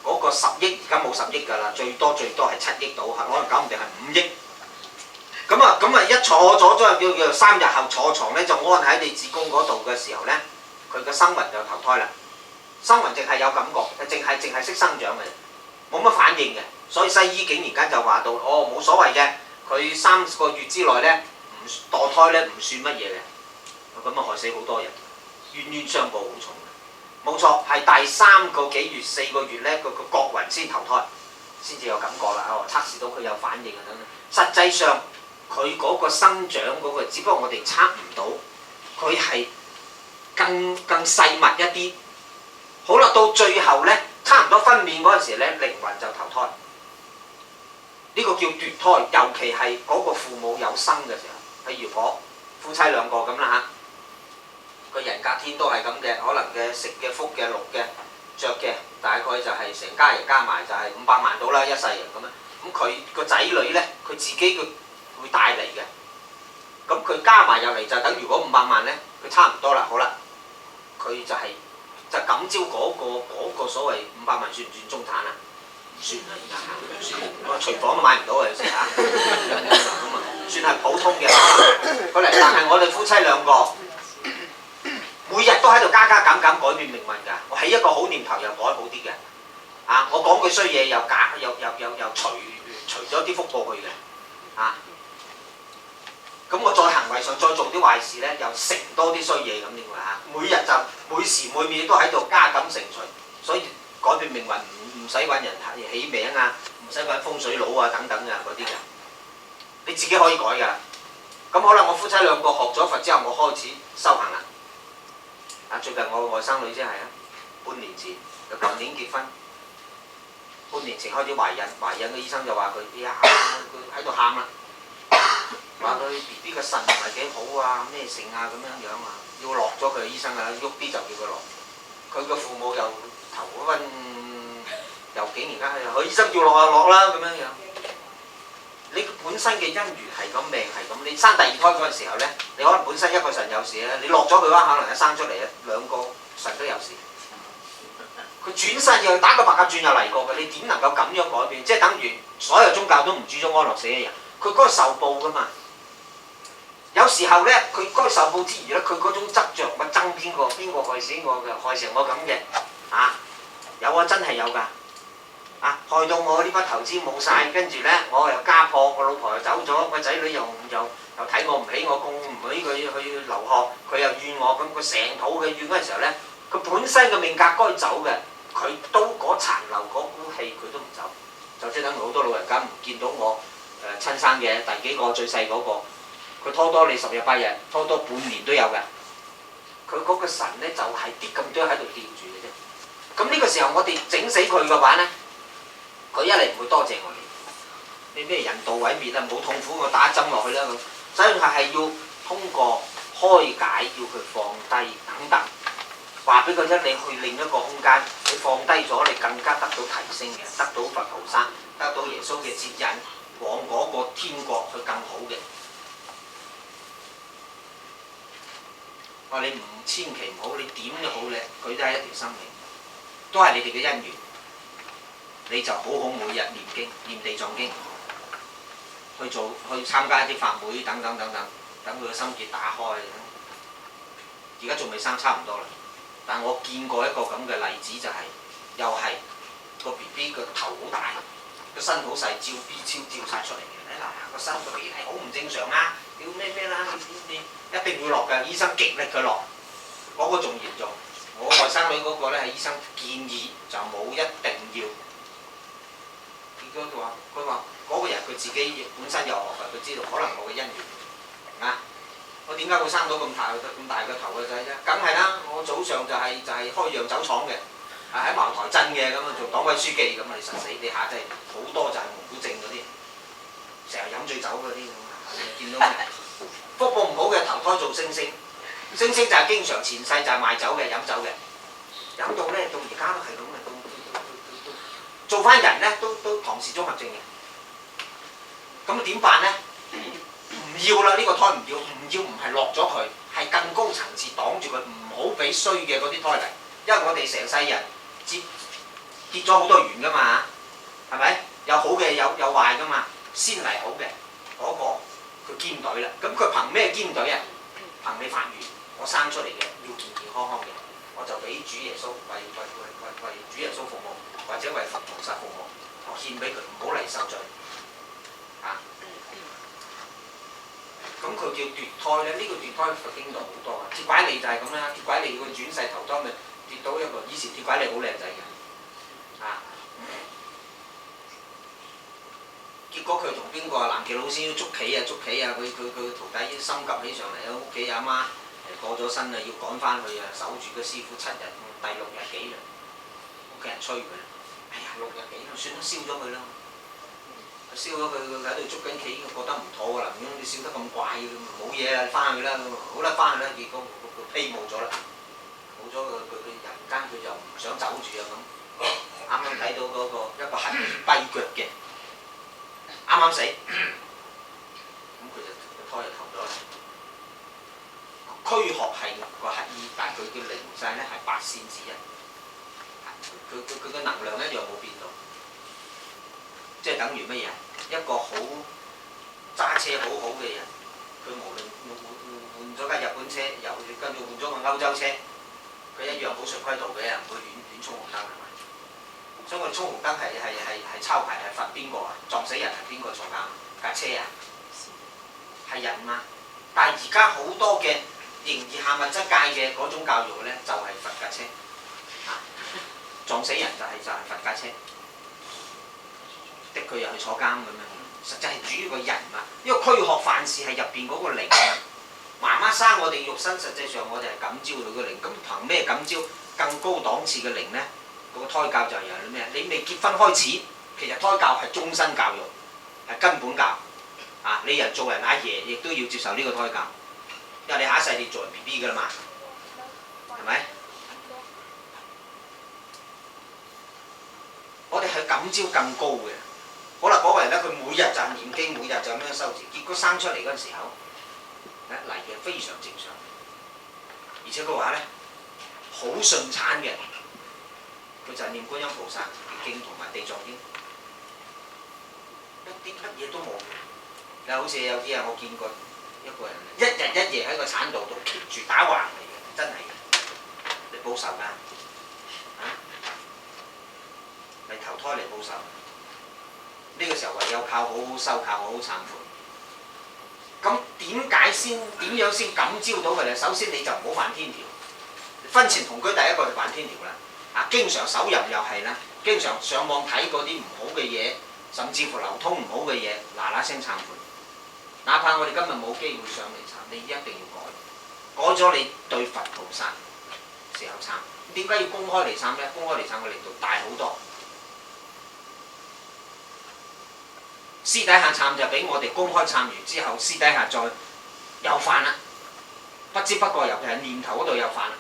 嗰個10億，而家冇10億㗎啦，最多係7億到，可能搞唔定係5億。咁啊一坐咗之後叫3日後坐床咧，就安喺你子宮嗰度嘅時候咧，佢嘅生魂就投胎啦。生魂淨係有感覺，淨係識生長嘅，冇乜反應嘅。所以西醫竟然間就話到，冇所謂嘅，佢3個月之內咧唔墮胎咧唔算乜嘢嘅。咁啊害死好多人，冤相報好重嘅。冇錯，係第3個幾月、4個月咧，個國魂先投胎，先至有感覺啦。測試到佢有反應啊等等。實際上佢嗰個生長嗰個，只不過我哋測唔到，佢係更細密一啲。好啦，到最後咧，差唔多分娩嗰陣時咧，靈魂就投胎。呢個叫奪胎，尤其係嗰個父母有生嘅時候，譬如夫妻2個咁啦嚇。個人格天都係咁嘅，可能嘅食嘅、福嘅、祿嘅、着嘅，大概就係成家人加埋就係500萬到啦，一世人咁樣。咁佢個仔女咧，佢自己會帶嚟嘅。咁佢加埋入嚟就等於嗰500萬咧，佢差唔多啦。好啦，佢就感召嗰個所謂500萬算唔算中產啊？唔算啦，而家唔算，個廚房都買唔到啊！有時嚇，咁啊，算係普通嘅。佢嚟，但係我哋夫妻2個。每日都喺度加減減改變命運㗎，我起一個好念頭又改好啲嘅，我講句衰嘢又假，又除咗啲福報去嘅咁我再行為上再做啲壞事咧，又成多啲衰嘢咁點會每日就每時每秒都喺度加減乘除，所以改變命運唔使揾人起名啊，唔使揾風水佬啊等等嗰啲嘅，你自己可以改㗎。咁好啦，我夫妻兩個學咗佛之後，我開始修行啦。最近我外甥女真係半年前，就舊年結婚，半年前開始懷孕嘅醫生就話佢佢喺度喊啦。話佢 B B 個腎唔係幾好啊，咩性咁樣要落咗佢醫生喐啲就叫佢落。佢個父母又頭嗰份又幾年間佢醫生叫落就落啦咁樣。你本身嘅姻緣係咁，命係咁，你生第二胎嗰陣時候咧，你可能本身一個腎有事咧，你落咗佢話可能一生出嚟兩個腎都有事。佢轉世又打個白鴿轉又嚟過嘅，你點能夠咁樣改變？即係等於所有宗教都唔注重安樂死嘅人，佢該受報噶嘛。有時候咧，佢該受報之餘咧，佢嗰種執著咪憎邊個害死我嘅，害成我咁嘅有真係有㗎害到我呢筆投資冇晒，跟住咧我又家破，我老婆又走咗，個仔女又睇我唔起，我供唔起佢去留學，佢又怨我，咁佢成肚嘅怨嗰陣時候咧，佢本身嘅命格該走嘅，佢都嗰殘留嗰股氣佢都唔走，就即係等於好多老人家唔見到我親生嘅第幾個最細嗰個。佢拖多你10日8日，拖多半年都有嘅。佢嗰個神咧就係啲咁多喺度吊住嘅啫。咁呢個時候我哋整死佢嘅話咧，佢一嚟唔會多謝我哋。你咩人道毀滅冇痛苦，我打針落去啦咁。所以係要通過開解，要佢放低等等，話俾佢聽，你去另一個空間，你放低咗，你更加得到提升嘅，得到佛菩薩，得到耶穌嘅接引，往嗰個天國去更好嘅。話你千祈唔好，你點都好咧，佢都係一條生命，都係你哋嘅姻緣。你就好好每日念經、念地藏經，去參加一啲法會等等，等佢嘅心結打開。而家仲未生，差唔多啦。但我見過一個咁嘅例子，就係又係個 B B 個頭好大，個身好細，照 B 超照晒出嚟嘅。個身個 B 係好唔正常啊！要咩啦？你一定會落㗎，醫生極力佢落，嗰個仲嚴重。我外甥女嗰個咧係醫生建議就冇一定要。結果佢話嗰個人佢自己本身有學佛，佢知道可能我嘅姻緣我點解會生到咁大個頭嘅仔啫？梗係啦，我早上就係開洋酒廠嘅，喺茅台鎮嘅咁做黨委書記咁你實死你下真係好多就係蒙古症嗰啲，成日飲醉酒嗰啲咁見到咩？福報唔好嘅投胎做猩猩，猩猩就係經常前世就係賣酒嘅飲酒嘅，飲到咧到而家都係咁嘅，都做翻人咧都唐氏綜合症嘅，咁點辦咧？唔要啦！呢個胎唔要唔係落咗佢，係更高層次擋住佢，唔好俾衰嘅嗰啲胎嚟。因為我哋成世人結咗好多緣噶嘛，係咪？有好嘅有壞噶嘛，先嚟好嘅嗰個佢兼隊啦。咁佢憑咩兼隊啊？憑你發願，我生出嚟嘅要健健康康嘅，我就俾主耶穌為主耶穌服務，或者為佛菩薩服務，我獻俾佢，唔好嚟受罪咁佢叫奪胎咧，呢個奪胎佛經度好多啊。鐵拐李就係咁啦，鐵拐李佢轉世投胎咪跌到一個，以前鐵拐李好靚仔嘅，結果佢同邊個南極老師捉棋啊，佢徒弟心急起上嚟啊，屋企阿媽過咗身啊，要趕翻去啊，守住個師傅7日，第6日幾啦，屋企人催佢，哎呀6日幾，算啦，燒咗佢啦。燒咗佢喺度捉緊棋，覺得唔妥㗎啦，咁你燒得咁怪嘅，冇嘢啦，你翻去啦，好啦，翻去啦，結果個胚冇咗啦，冇咗佢人間佢就唔想走住啊咁，啱啱睇到嗰個一個乞兒跛腳嘅，啱啱死，咁佢就個胎就投咗啦。軀殼係個乞兒，但係佢嘅靈勢咧係8仙之一，佢嘅能量一樣冇變到。即係等於乜嘢？一個好揸車好好嘅人，佢無論換咗架日本車，又跟住換咗個歐洲車，佢一樣好循規蹈嘅，唔會亂衝紅燈係咪？所以我哋衝紅燈係抄牌係罰邊個啊？撞死人係邊個坐監？架車啊？係人嘛？但係而家好多嘅刑事下物質界嘅嗰種教育咧，就係罰架車啊！撞死人就係罰架車，的佢又去坐監咁樣。實際係主要個人啊，因為軀殼犯事係入邊嗰個靈啊。媽媽生我哋肉身，實際上我哋係感召到個靈。咁憑咩感召更高檔次嘅靈咧？嗰個胎教就係由啲咩？你未結婚開始，其實胎教係終身教育，係根本教啊！你人做人阿爺，亦都要接受呢個胎教，因為你下一世你做人 BB 噶啦嘛，係咪？我哋係感召更高嘅。好啦，嗰個人咧，佢每日就念經，每日就咁樣修持，結果生出嚟嗰陣時候，嚟嘅非常正常，而且佢話咧好順產嘅，佢就係念觀音菩薩嘅經同埋地藏經，一啲乜嘢都冇。又好似有啲人我見過一個人一日一夜喺個產道度 keep 住打橫嚟嘅，真係你報仇㗎，嚟投胎嚟報仇。呢個時候唯有靠好好修，靠好好懺悔。咁點樣先感召到佢哋？首先你就唔好犯天條，婚前同居第一個就犯天條啦。啊，經常手淫又係啦，經常上網睇嗰啲唔好嘅嘢，甚至乎流通唔好嘅嘢，嗱嗱聲懺悔。哪怕我哋今日冇機會上嚟懺，你一定要改咗你對佛菩薩時候懺。點解要公開嚟懺咧？公開嚟懺嘅力度大好多。私底下懺就俾我哋公開懺完之後，私底下再又犯啦，不知不覺尤其係念頭嗰度又犯啦，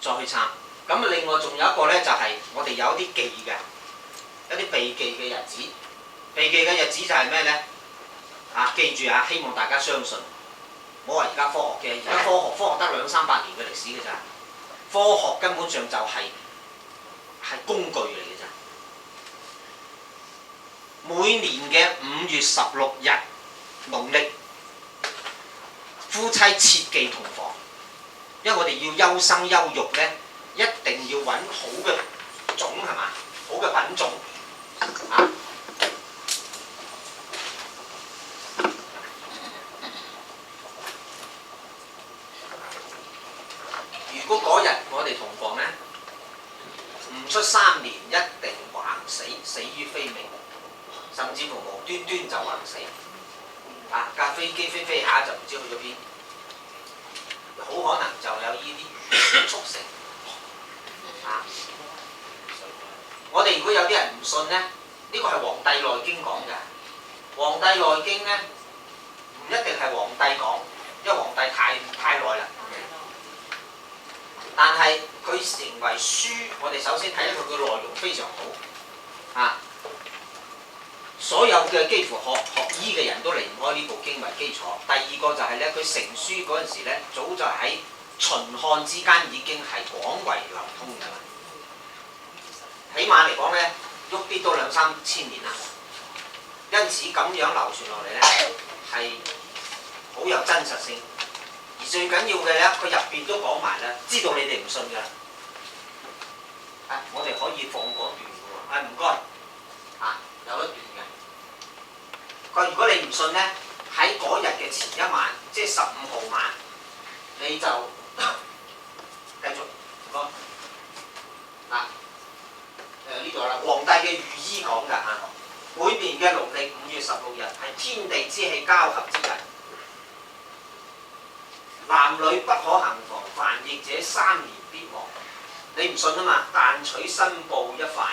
再去懺。咁另外仲有一個咧，就係我哋有一啲忌嘅，一啲避忌嘅日子。避忌嘅日子就係咩咧？啊，記住啊，希望大家相信，唔好話而家科學嘅，而家科學得200-300年嘅歷史嘅咋，科學根本上就係工具嚟嘅咋。每年嘅5月16日農曆，夫妻切忌同房，因為我哋要優生優育咧，一定要揾好嘅種係嘛，好嘅品種啊。如果嗰日我哋同房咧，唔出3年一定橫死，死於非命。甚至乎無端端就橫死，啊！架飛機飛下就唔知去咗邊，好可能就有呢啲促成。啊！我哋如果有啲人唔信咧，呢個係《黃帝內經》講嘅，《黃帝內經》咧唔一定係皇帝講，因為皇帝太耐啦。但係佢成為書，我哋首先睇一佢嘅內容非常好，啊！所有嘅幾乎學醫嘅人都離唔開呢部經為基礎。第二個就係咧，佢成書嗰陣時咧，早就喺秦漢之間已經係廣為流通㗎啦。起碼嚟講咧，喐啲都2-3千年啦。因此咁樣流傳落嚟咧，係好有真實性。而最緊要嘅咧，佢入邊都講埋啦，知道你哋唔信㗎。我哋可以放嗰段㗎喎。唔該。有一段嘅，佢如果你唔信咧，喺嗰日嘅前一晚，即係15號晚，你就繼續唔該。嗱，呢度啦，皇帝嘅御醫講㗎嚇，每年嘅農曆5月16日係天地之氣交合之日，男女不可行房，凡役者3年必亡。你唔信啊嘛？但取申報一塊。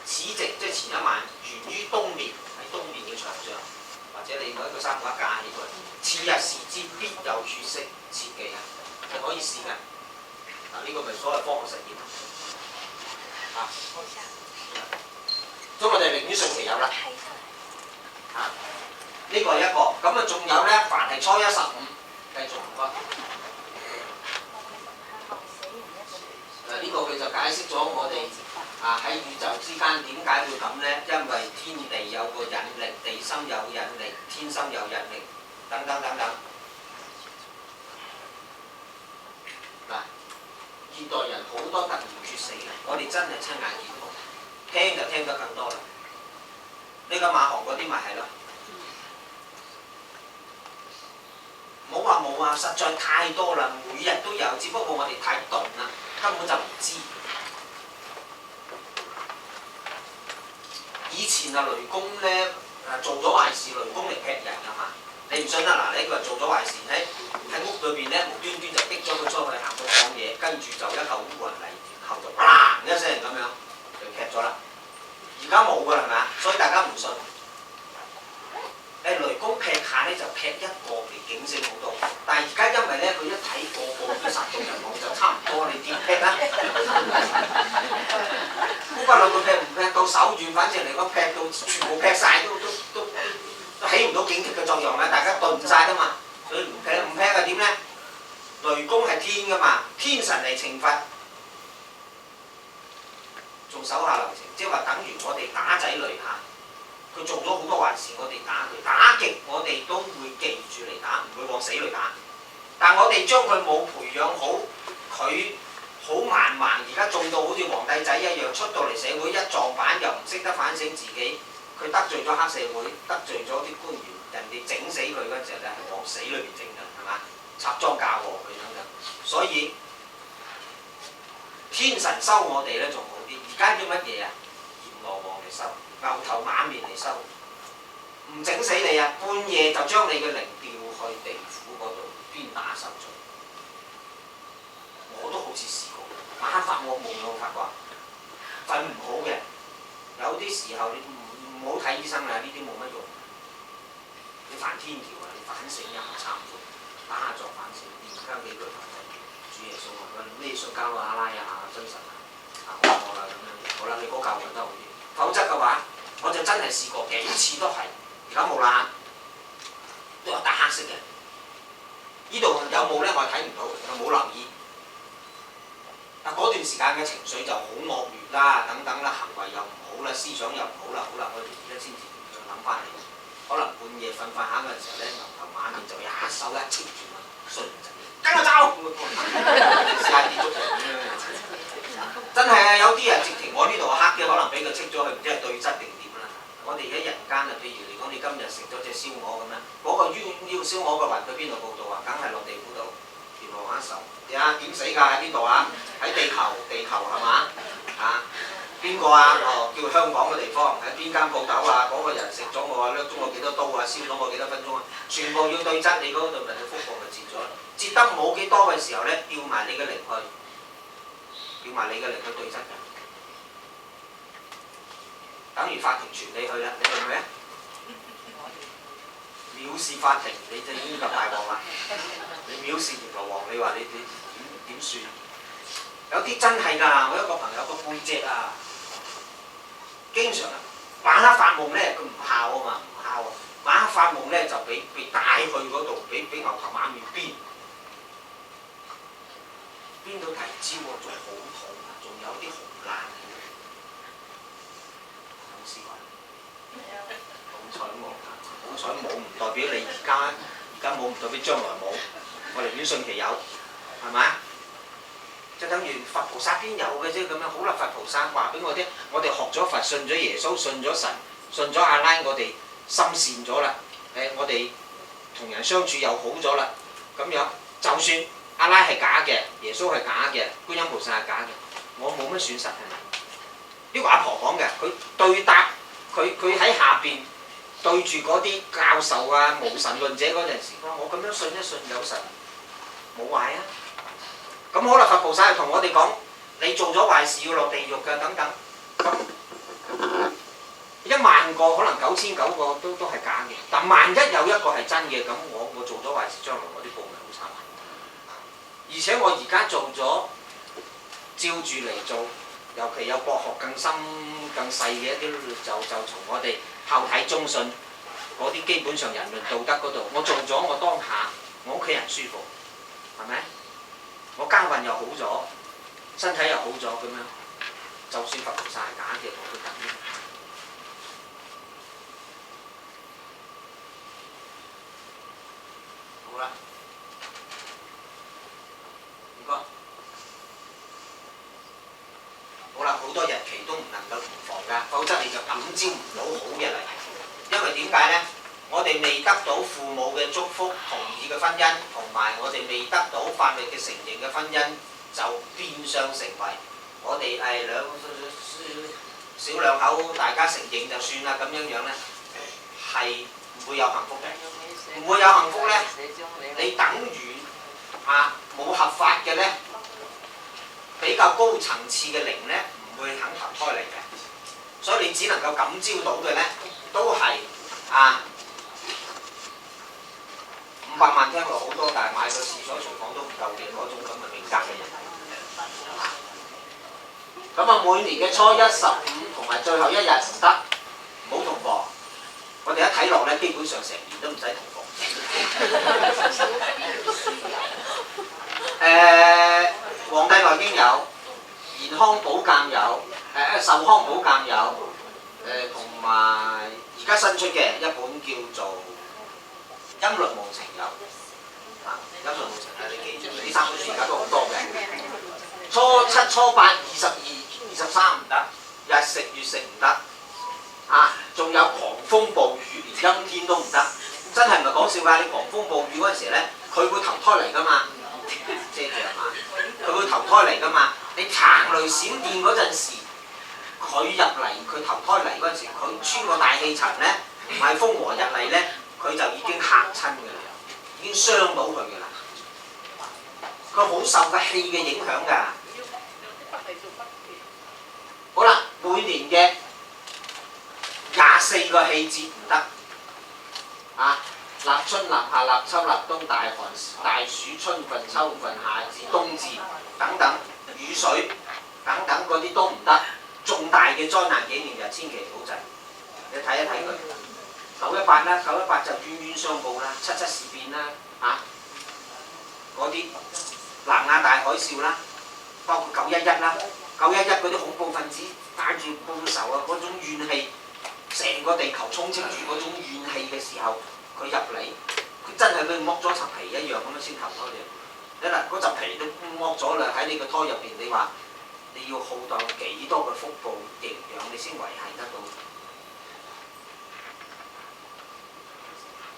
此夕即係前一晚，懸於東面，喺東面嘅牆上，或者你某一個衫架架起佢。次日視之，必有血色，切記啊！係可以試㗎。呢個咪所謂科學實驗啊！咁我哋寧願信其有啦。呢個係一個，咁啊仲有咧，凡係初1、15，繼續唔該。呢個佢就解釋咗我哋。喺宇宙之間點解會咁咧？因為天地有個引力，地心有引力，天心有引力，等等等等。嗱，現代人好多突然猝死嘅，我哋真係親眼見過，聽就聽得更多啦。呢個馬航嗰啲咪係咯，冇話冇啊，實在太多啦，每日都有，只不過我哋太鈍啦，根本就唔知。以前啊，雷公咧做咗壞事，雷公嚟劈人啊嘛。你唔信啊？嗱，你佢話做咗壞事喺屋裏邊咧，無端端就逼咗佢出去行到講嘢，跟住就一嚿烏雲嚟，然後就砰一聲咁樣就劈咗啦。而家冇㗎係咪啊？所以大家唔信。雷公劈下咧就劈一個嚟警醒好多，但係而家因為咧佢一睇個個都殺到人亡就差唔多，你點劈啊？估不論佢劈唔劈到手軟，反正嚟講劈到全部劈晒都起唔到警惕嘅作用啦，大家頓晒㗎嘛，所以唔劈係點咧？雷公係天㗎嘛，天神嚟懲罰，做手下留情，即係話等於我哋打仔女嚇。佢做咗好多壞事，我哋打佢，打極我哋都會記住嚟打，唔會往死裏打。但我哋將佢冇培養好，佢好蠻橫，而家做到好似皇帝仔一樣，出到嚟社會一撞板又唔識得反省自己，佢得罪咗黑社會，得罪咗啲官員，人哋整死佢嗰陣咧係往死裏邊整㗎，係嘛？插贓嫁禍佢等等，所以天神收我哋咧仲好啲。而家叫乜嘢啊？閻羅王嚟收。牛頭馬面嚟收，唔整死你啊！半夜就將你嘅靈調去地府嗰度鞭打受罪。我都好似試過，晚黑發惡夢有冇發覺？瞓唔好嘅，有啲時候你唔好睇醫生啦，呢啲冇乜用。你犯天條啊，你反省一下懺悔，打坐反省，念翻幾句佛偈，主耶穌啊，咩信教阿拉啊、真神啊、好我啦咁樣。好啦，你嗰教就得好啲，否則嘅話。我就真係試過幾次都係，而家冇啦，都有打黑色嘅。呢度有冇咧？我睇唔到，又冇留意。但嗰段時間嘅情緒就好惡劣啦，等等啦，行為又唔好啦，思想又唔好啦，好啦，我哋而家先至諗翻嚟。可能半夜瞓下嗰陣時候咧，牛頭馬面就一手一擸住我，衰人仔，跟我走，試下跌足嚟咁樣。真係啊，有啲人直情我呢度黑嘅，可能俾佢戚咗，佢唔知係對質定點啦。我哋喺人間啊，譬如嚟講，你今日食咗隻燒鵝咁樣，嗰個要燒鵝嘅魂去邊度報道啊？梗係落地府度，閻羅王一手。點死㗎？喺邊度啊？喺地球係嘛？邊個啊？叫香港嘅地方，喺邊間鋪頭啊？嗰個人食咗我啊，掠咗我幾多刀啊？燒咗我幾多分鐘啊？全部要對質，你嗰度人嘅福報咪截咗啦。截得冇幾多嘅時候咧，調埋你嘅靈去。叫埋你嘅靈去對質嘅，等於法庭傳你去啦，你去唔去啊？藐視法庭，你就已經咁大鑊啦！你藐視閻羅王，你話你點算？有啲真係㗎，我一個朋友個背脊啊，經常晚黑發夢咧，佢唔孝啊嘛，唔孝啊，晚黑發夢咧就俾帶去嗰度，俾牛頭馬面鞭。邊到提朝喎，仲好痛啊，仲有啲紅爛嘅。有冇試過？好彩冇，好彩冇唔代表你而家冇唔代表將來冇。我寧願信其有，係咪啊？即係等於佛菩薩邊有嘅啫咁樣。好啦，佛菩薩話俾我聽，我哋學咗佛，信咗耶穌，信咗神，信咗阿拉，我哋心善咗啦。我哋同人相處又好咗啦。咁樣就算。阿拉係假嘅，耶穌係假嘅，觀音菩薩係假嘅，我冇乜損失係咪？呢個阿婆講嘅，佢對答，佢喺下邊對住嗰啲教授啊、無神論者嗰陣時，我咁樣信一信有神，冇壞啊。咁可能佛菩薩係同我哋講，你做咗壞事要落地獄㗎等等。咁1萬個可能9900個都係假嘅，但萬一有一個係真嘅，咁我做咗壞事，將來我啲報咪好慘。而且我而家做咗，照住嚟做，尤其有博學更深更細嘅一啲，就從我哋後體中信嗰啲基本上人倫道德嗰度，我做咗我當下，我屋企人舒服，係咪？我家運又好咗，身體又好咗咁樣，就算佛菩薩係假嘅，我都得嘅。好啦。唔該。否則你就感召唔到好嘅嚟。因為點解呢？我哋未得到父母嘅祝福同意嘅婚姻，同埋我哋未得到法律嘅承認嘅婚姻，就變相成為我哋小兩口大家承認就算啦，咁樣樣呢，係唔會有幸福嘅。唔會有幸福呢，你等於冇合法嘅呢，比較高層次嘅靈呢，唔會肯投胎嚟嘅。所以你只能夠感召到嘅呢，都係500萬聽落好多，但係買個廁所廚房都唔夠嘅嗰種咁嘅命格嘅人。咁每年嘅初1、15同埋最後一日唔得，唔好同房。我哋一睇落咧，基本上成年都唔使同房。黃帝內經有，健康保鑑有，壽康保鑑有，同埋而家新出嘅一本叫做《音律無情》有。音律無情你記住，呢3本書而家都好多嘅。初7、初8、22、23唔得，日食月食唔得。仲有狂風暴雨，連陰天都唔得，真係唔係講笑㗎！你狂風暴雨嗰陣時咧，佢會投胎嚟㗎嘛，遮住係嘛？佢會投胎嚟㗎嘛？你行雷閃電嗰陣時，佢入嚟，佢投胎嚟嗰陣時，佢穿過大氣層咧，唔係風和日麗咧，佢就已經嚇親㗎啦，已經傷到佢㗎啦。佢好受個氣嘅影響㗎。好啦，每年嘅24個氣節唔得，立春、立夏、立秋、立冬、大寒、大暑、春分、秋分、夏至、冬至等等，雨水等等嗰啲都唔得。重大嘅災難紀念日千祈唔好制，你睇一睇佢918啦，918就冤冤相報啦，77事變啦，嗰啲南亞大海嘯啦，包括911啦，911嗰啲恐怖分子帶住報仇嗰種怨氣。成個地球充斥住嗰種怨氣嘅時候，佢入嚟，佢真係佢剝咗層皮一樣咁樣先投胎嘅。嗱，嗰層皮都剝咗啦，喺你個胎入邊，你話你要耗到幾多嘅福報營養，你先維係得到？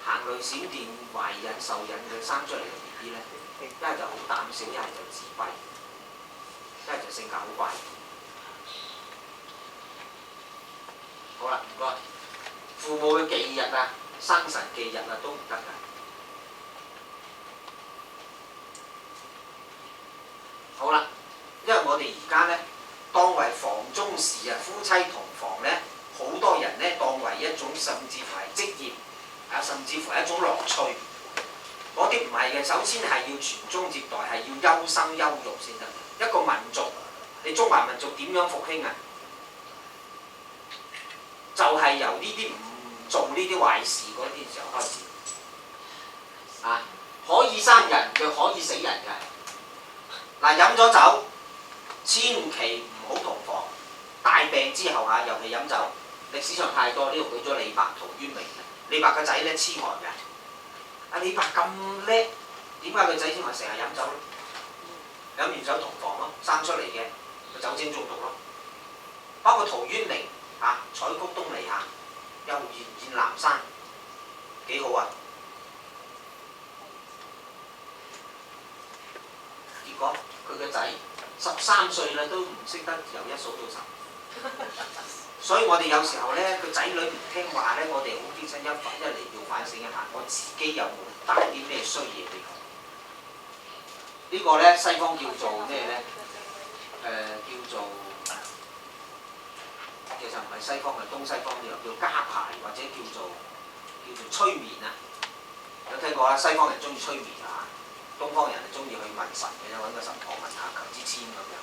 行雷閃電、懷孕受孕嘅生出嚟嘅 B B 咧，一係就好膽小，一係就自閉，一係就性格好怪。好啦，唔該。父母嘅忌日生辰忌日都唔得㗎。好啦，因為我哋而家咧當為房中事夫妻同房咧，好多人咧當為一種甚至乎係職業甚至乎係一種樂趣。嗰啲唔係嘅，首先係要傳宗接代，係要優生優育先得。一個民族，你中華民族點樣復興啊？就係由呢啲唔做呢啲壞事嗰啲時候開始，可以生人就可以死人嘅。飲咗酒，千祈唔好同房。大病之後尤其飲酒，歷史上太多。呢度舉咗李白、陶淵明。李白個仔咧痴呆嘅。李白咁叻，點解個仔先話成日飲酒咧？飲完酒同房咯，生出嚟嘅個酒精中毒咯。包括陶淵明。採菊東籬下，悠然見南山，幾好啊！結果佢個仔13歲啦，都唔識得由1數到10。所以我哋有時候咧，個仔女唔聽話咧，我哋好啲親一嚟要反省一下，我自己有冇帶啲咩衰嘢俾佢？呢個咧西方叫做咩咧？叫做其實唔係西方，係東西方呢度叫加牌，或者叫做催眠啊。有聽過啊？西方人中意催眠東方人係中意去問神嘅，揾個神婆問下求支簽咁樣。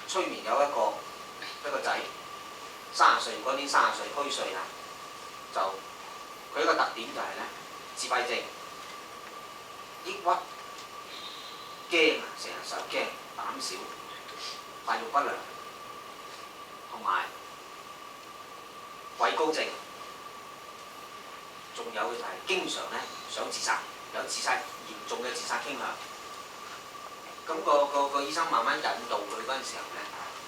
催眠有一個仔30歲，嗰年30歲虛歲就佢一個特點就係咧自閉症、抑鬱、驚成日受驚、膽小、發育不良。同埋畏高症，仲有就係經常咧想自殺，有嚴重嘅自殺傾向。咁個醫生慢慢引導佢嗰陣時候咧，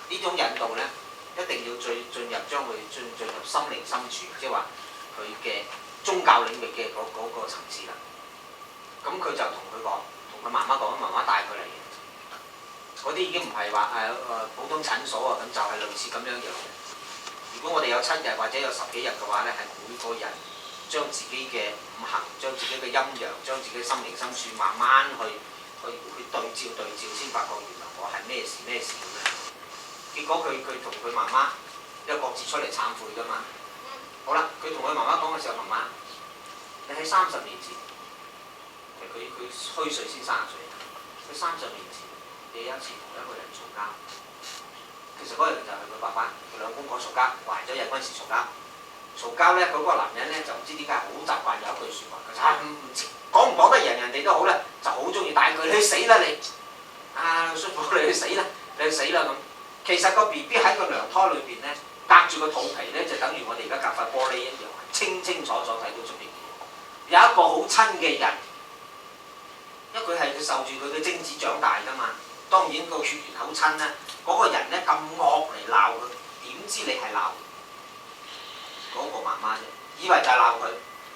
呢種引導咧一定要進入將佢進入心靈深處，即係話佢嘅宗教領域嘅嗰個層次啦。咁佢就同佢講，同佢媽媽講，媽媽帶佢嚟嘅。嗰啲已經唔係話普通診所啊，咁就係類似咁樣樣。如果我哋有7日或者有10幾日嘅話咧，係每個人將自己嘅五行、將自己嘅陰陽、將自己心靈深處慢慢去對照，先發覺原來我係咩事咁樣。結果佢同佢媽媽一各自出嚟懺悔㗎嘛。好啦，佢同佢媽媽講嘅時候，媽媽，你喺30年前，佢虛歲先30歲，佢30年前你有一次同一個人嘈交。其實嗰日就係佢爸爸，佢兩公婆嘈交，懷咗孕嗰陣時嘈交。嘈交咧，嗰個男人咧就唔知點解好習慣有一句説話，佢就唔知講唔講得贏人哋都好咧，就好中意帶佢，你去死啦你！叔父你去死啦，你去死啦咁。其實個 B B 喺個娘胎裏邊咧，隔住個肚皮咧，就等於我哋而家隔塊玻璃一樣，清清楚楚睇到出邊。有一個好親嘅人，因為佢係受住佢嘅精子長大㗎嘛。當然個血緣好親啦，嗰個人咧咁惡嚟鬧佢，點知你係鬧嗰個媽媽啫，以為就係鬧佢，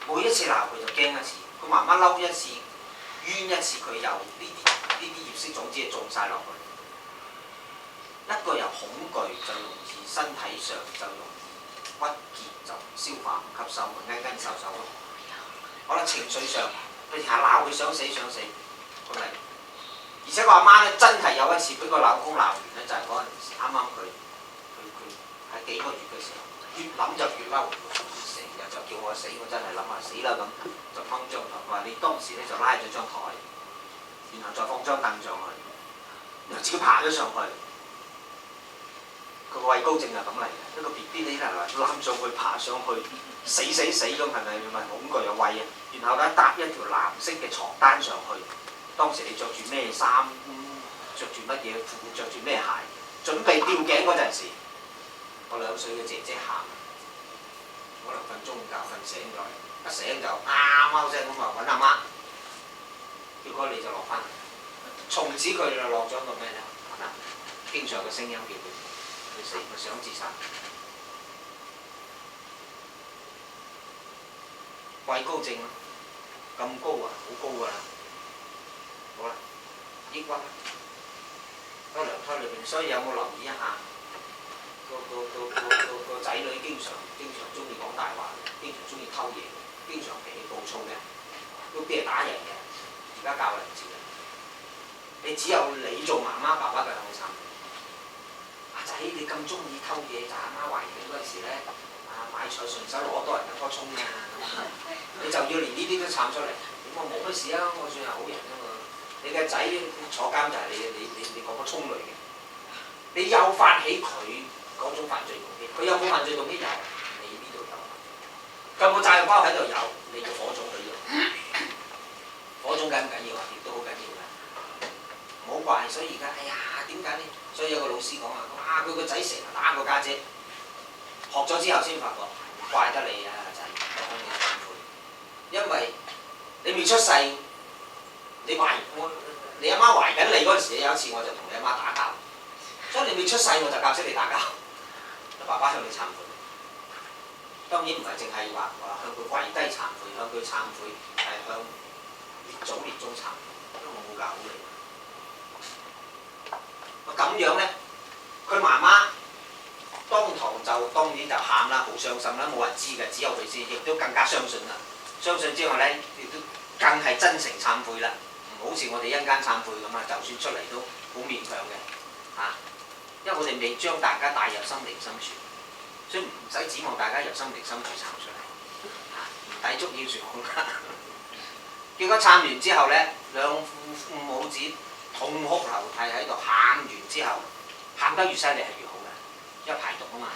每一次鬧佢就驚一次，個媽媽嬲一次，冤一次，佢又呢啲業色種子就種晒落去。一個人恐懼就容易身體上就容易鬱結，就消化唔吸收，筋受咯。好啦，情緒上佢成日鬧佢想死，咁咪。而且個阿媽咧真係有一次俾個老公鬧完咧，就係嗰陣時啱啱佢喺幾個月嘅時候，越諗就越嬲，成日就叫我死，我真係諗下死啦咁，就掹張台，話你當時咧就拉咗張台，然後再放張凳上去，然後自己爬咗上去。佢個畏高症就咁嚟嘅，一個 B B 你係攬上去爬上去，死咁係咪恐懼有畏啊？然後咧搭一條藍色嘅床單上去。當時你着住咩衫，着住乜嘢褲，着住咩鞋，準備吊頸嗰陣時，個2歲嘅姐姐喊，可能瞓中午覺瞓醒咗，一醒就貓聲咁話揾阿媽，結果你就落翻嚟，從此佢就落咗個咩咧？經常嘅聲音叫佢死，佢想自殺，畏高症咯，咁高啊，好高㗎啦。好啦，抑鬱啦，喺娘胎裏邊，所以有冇留意一下個仔女經常中意講大話，經常中意偷嘢，經常脾氣暴躁嘅，都俾人打人嘅，而家教人唔知嘅。你只有你做媽媽爸爸嘅好慘。阿仔你咁中意偷嘢，就阿媽懷孕嗰陣時咧，買菜順手攞多人一棵葱啊，你就要連呢啲都慘出嚟。我冇乜事啊，我算係好人啊嘛。你嘅仔坐監就係你嗰個葱類嘅，你誘發起佢嗰種犯罪動機，佢有冇犯罪動機？有，你呢度有。有冇炸藥包喺度？有，你嘅火種佢要。火種緊唔緊要啊？亦都好緊要㗎。唔好怪，所以而家點解呢？所以有個老師講佢個仔成日打個家姐，學咗之後先發覺，唔怪得你啊仔，我幫你懺悔，因為你未出世。你阿媽懷緊你嗰陣時，有一次我就同你阿媽打交，所以你未出世我就教識你打交。爸爸向你懺悔，當然唔係淨係話向佢跪低懺悔，向佢懺悔係向列祖懺悔，因為我冇教好你。咁樣咧，佢媽媽當堂就當然就喊啦，好傷心啦，冇人知嘅，只有佢知，亦都更加相信啦。相信之後咧，亦都更係真誠懺悔啦。好似我哋一間懺悔咁啊，就算出嚟都好勉強嘅因為我哋未將大家帶入心靈深處，所以唔使指望大家由心靈深處懺出嚟唔抵觸要算好啦。結果懺完之後咧，兩父母子痛哭流涕喺度，喊完之後，喊得越犀利係越好嘅，因為排毒啊嘛，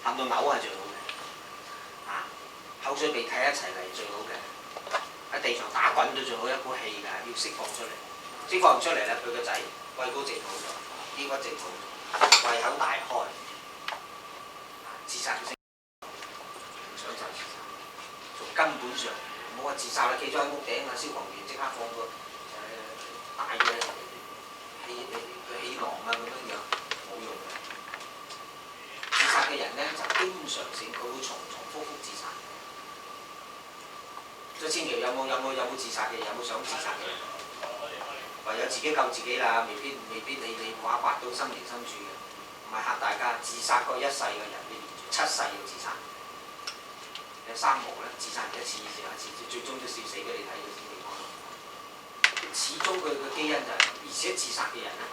喊到嘔係最好嘅口水鼻涕一齊嚟最好嘅。喺地上打滾都最好，一股氣㗎，要釋放出嚟。釋放唔出嚟咧，佢個仔畏高症好咗，抑鬱症好咗，胃口大開，自殺嘅聲唔想就自殺。從根本上冇話自殺啦，企咗喺屋頂啊，消防員即刻放個大嘅氣囊啊咁樣冇用嘅。殺嘅人咧，就經常性佢會重複自殺。所以千祈有冇自殺嘅，有冇想自殺嘅？唯有自己救自己啦，未必你話挖到心靈深處嘅，唔係嚇大家。自殺過一世嘅人，你連續7世要自殺。有三無咧，自殺一次，最終都笑死俾你睇嘅先地方。始終佢嘅基因就係、是，而且自殺嘅人咧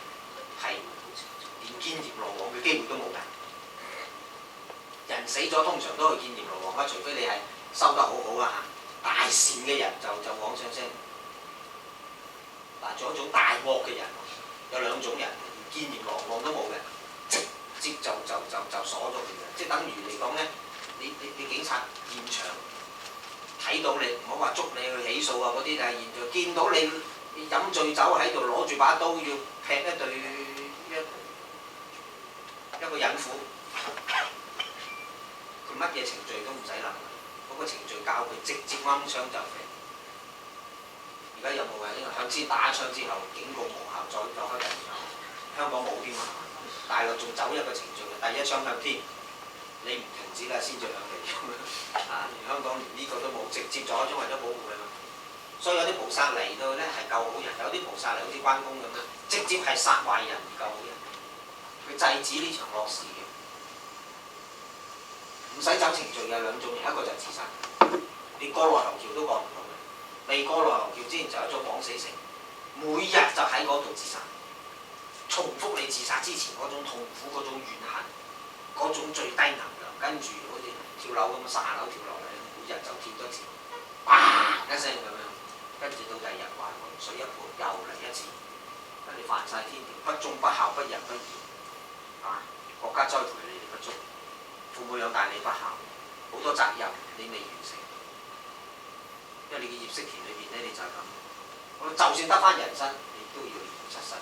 係連見閻羅王嘅機會都冇嘅。人死咗通常都去見閻羅王啦，除非你係收得好好啊嚇。大善嘅人就往上聲。嗱，仲有一種大惡嘅人，有兩種人，連見閻羅王都冇嘅，直接就鎖咗佢嘅，即係等於嚟講咧，你警察現場睇到你，唔好話捉你去起訴啊嗰啲，但係現場見到你飲醉酒喺度攞住把刀要劈一個孕婦，佢乜嘢程序都唔使諗，嗰個程序教佢直接掹槍就劈。而家有冇啊？因為向先打一槍之後警告無效，再開人槍。香港冇添啊！大陸仲走一個程序嘅，第一槍向天，你唔停止啦，先至向地。啊！香港連呢個都冇，直接咗一槍為咗保護佢嘛。所以有啲菩薩嚟到咧係救好人，有啲菩薩嚟好似關公咁樣，直接係殺壞人而救好人。佢制止呢場惡事嘅，唔使走程序嘅兩種人，一個就係自殺，連過內河橋都過唔到嘅。未過內河橋之前就有咗枉死城，每日就喺嗰度自殺，重複你自殺之前嗰種痛苦、嗰種怨恨、嗰種最低能量，跟住好似跳樓咁30樓跳落嚟，每日就跳多次，砰一聲咁樣，跟住到第二日還水一潑又嚟一次，你犯晒天條，不忠不孝不仁不義，啊！國家栽培你哋不足，父母養大你不孝，好多責任你未完成。因為你嘅業識田裏邊咧，你就係咁。我就算得翻人生，你都要7世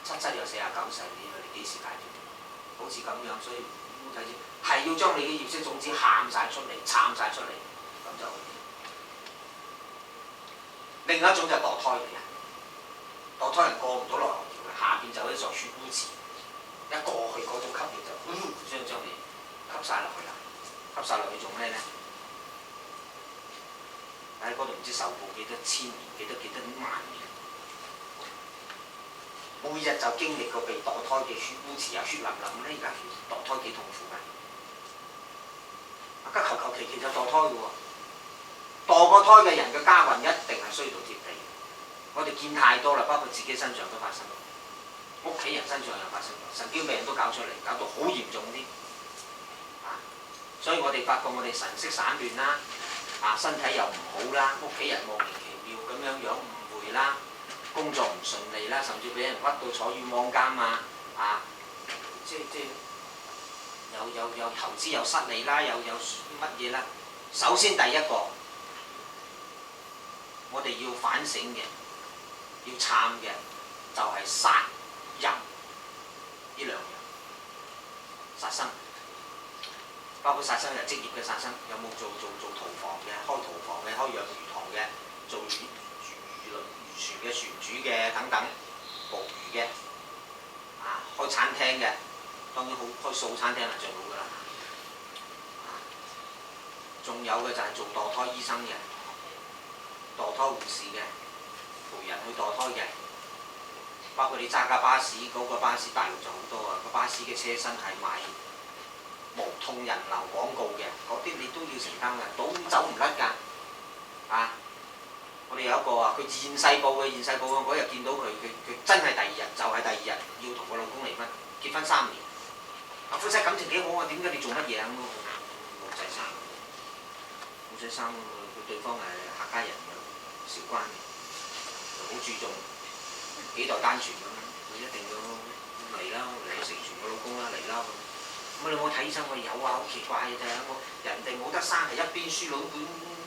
，7世又49世，你幾時解決？好似咁樣，所以睇住係要將你嘅業識種子喊晒出嚟，撐晒出嚟，咁就好。另一種就係墮胎嘅人，墮胎人過唔到內河橋嘅，下邊就一座血污池，一過去嗰種吸血就將你吸晒落去啦，吸晒落去做咩咧？喺嗰度唔知受報幾多千年、幾多萬年，每日就經歷過被墮胎嘅血污池啊，血淋淋咧，而家墮胎幾痛苦㗎！而家求其就墮胎嘅喎，墮過胎嘅人嘅家運一定係衰到貼地。我哋見太多啦，包括自己身上都發生，屋企人身上又發生，神經病都搞出嚟，搞到好嚴重啲。所以我哋發覺我哋神識散亂啦。身體又唔好啦，屋企人莫名其妙咁樣誤會啦，工作唔順利啦，甚至俾人屈到坐冤枉監即有投資又失利啦，有乜嘢啦？首先第一個，我哋要反省嘅，要懺嘅，就係殺人呢兩樣，殺生。包括殺生係職業嘅殺生，有冇做屠房嘅、開屠房嘅、開養魚塘嘅、做漁船嘅船主嘅等等，捕魚嘅，開餐廳嘅，當然開素餐廳係最好㗎啦。仲有嘅就係做墮胎醫生嘅、墮胎護士嘅、陪人去墮胎嘅，包括你揸架巴士，嗰個巴士大陸就好多啊，個巴士嘅車身係賣無痛人流廣告嘅，嗰啲你都要承擔嘅，走唔甩㗎。我哋有一個佢現世報嘅，嗰日見到佢真係第二日就係第二日要同個老公離婚，結婚3年。夫妻感情幾好啊？點解你做乜嘢啊？冇仔生，佢對方係客家人嘅，韶關嘅，好注重幾代單傳咁樣，佢一定要嚟啦，嚟成全個老公啦，嚟啦咁。咁你有冇睇醫生？我有啊，好奇怪嘅啫。人哋冇得生係一邊輸卵管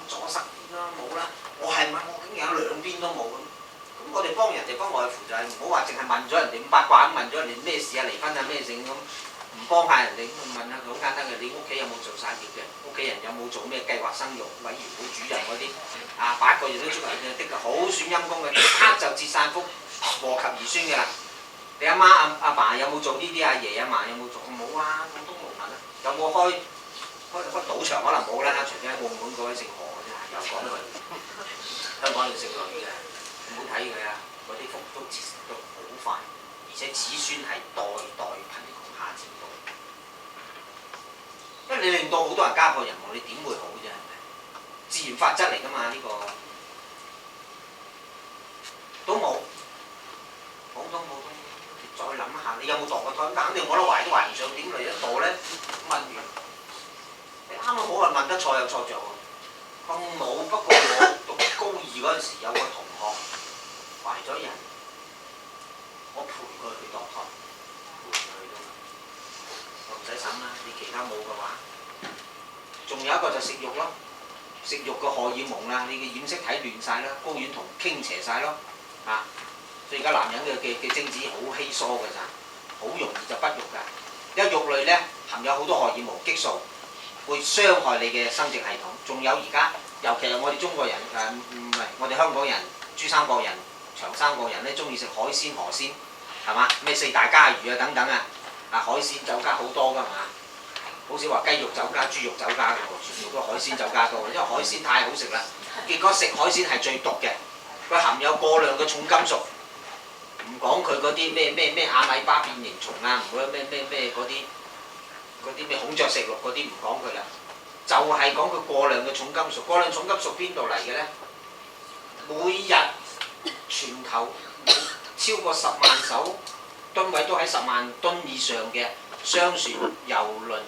阻塞啦，冇啦。我係問我竟然有兩邊都冇咁。咁我哋幫人哋不外乎就係唔好話淨係問咗人哋咁八卦咁問咗人哋咩事啊，離婚啊咩性咁，唔幫下人哋問下佢好簡單嘅，你屋企有冇做散業嘅？屋企人有冇做咩計劃生育委員會主任嗰啲？8個月都出嚟嘅，的確好損陰公嘅，即刻就節散福禍及兒孫嘅啦。你阿媽阿爸有冇做呢啲？阿爺阿嫲有冇做？冇啊，廣東無問啊。有冇開賭場？可能冇啦，除非喺澳門嗰位姓何嘅啫，又講佢香港要姓呂嘅，唔好睇佢啊！嗰啲福都節食得好快，而且子孫係代代貧窮下賤到，因為你令到好多人家破人亡，你點會好啫？係咪？自然法則嚟㗎嘛，呢個都冇，普通。再諗下，你有冇墮過胎？肯定我都懷都懷唔上，點嚟一墮咧？問完，你啱啱好啊，問得錯又錯着喎。咁冇，不過我讀高二嗰陣時有個同學懷咗人，我陪佢去墮胎，陪佢啫嘛，我唔使審啦。你其他冇嘅話，仲有一個就食肉咯，食肉個荷爾蒙啦，你嘅染色體亂晒啦，睾丸同傾斜晒咯，啊！所以而家男人嘅精子好稀疏㗎咋，好容易就不育㗎。因為肉類咧含有好多荷爾蒙激素，會傷害你嘅生殖系統。仲有而家，尤其係我哋中國人唔係我哋香港人、珠三角人、長三角人咧，中意食海鮮河鮮，係嘛？咩四大家魚啊等等啊，海鮮酒家好多㗎嘛，好少話雞肉酒家、豬肉酒家㗎喎，全部都海鮮酒家多，因為海鮮太好食啦。結果食海鮮係最毒嘅，佢含有過量嘅重金屬。唔講佢嗰啲咩阿米巴變形蟲啊，唔講咩嗰啲咩孔雀石綠嗰啲唔講佢啦，就係講佢過量嘅重金屬。過量重金屬邊度嚟嘅咧？每日全球超過10萬艘噸位都喺10萬噸以上嘅商船、郵輪、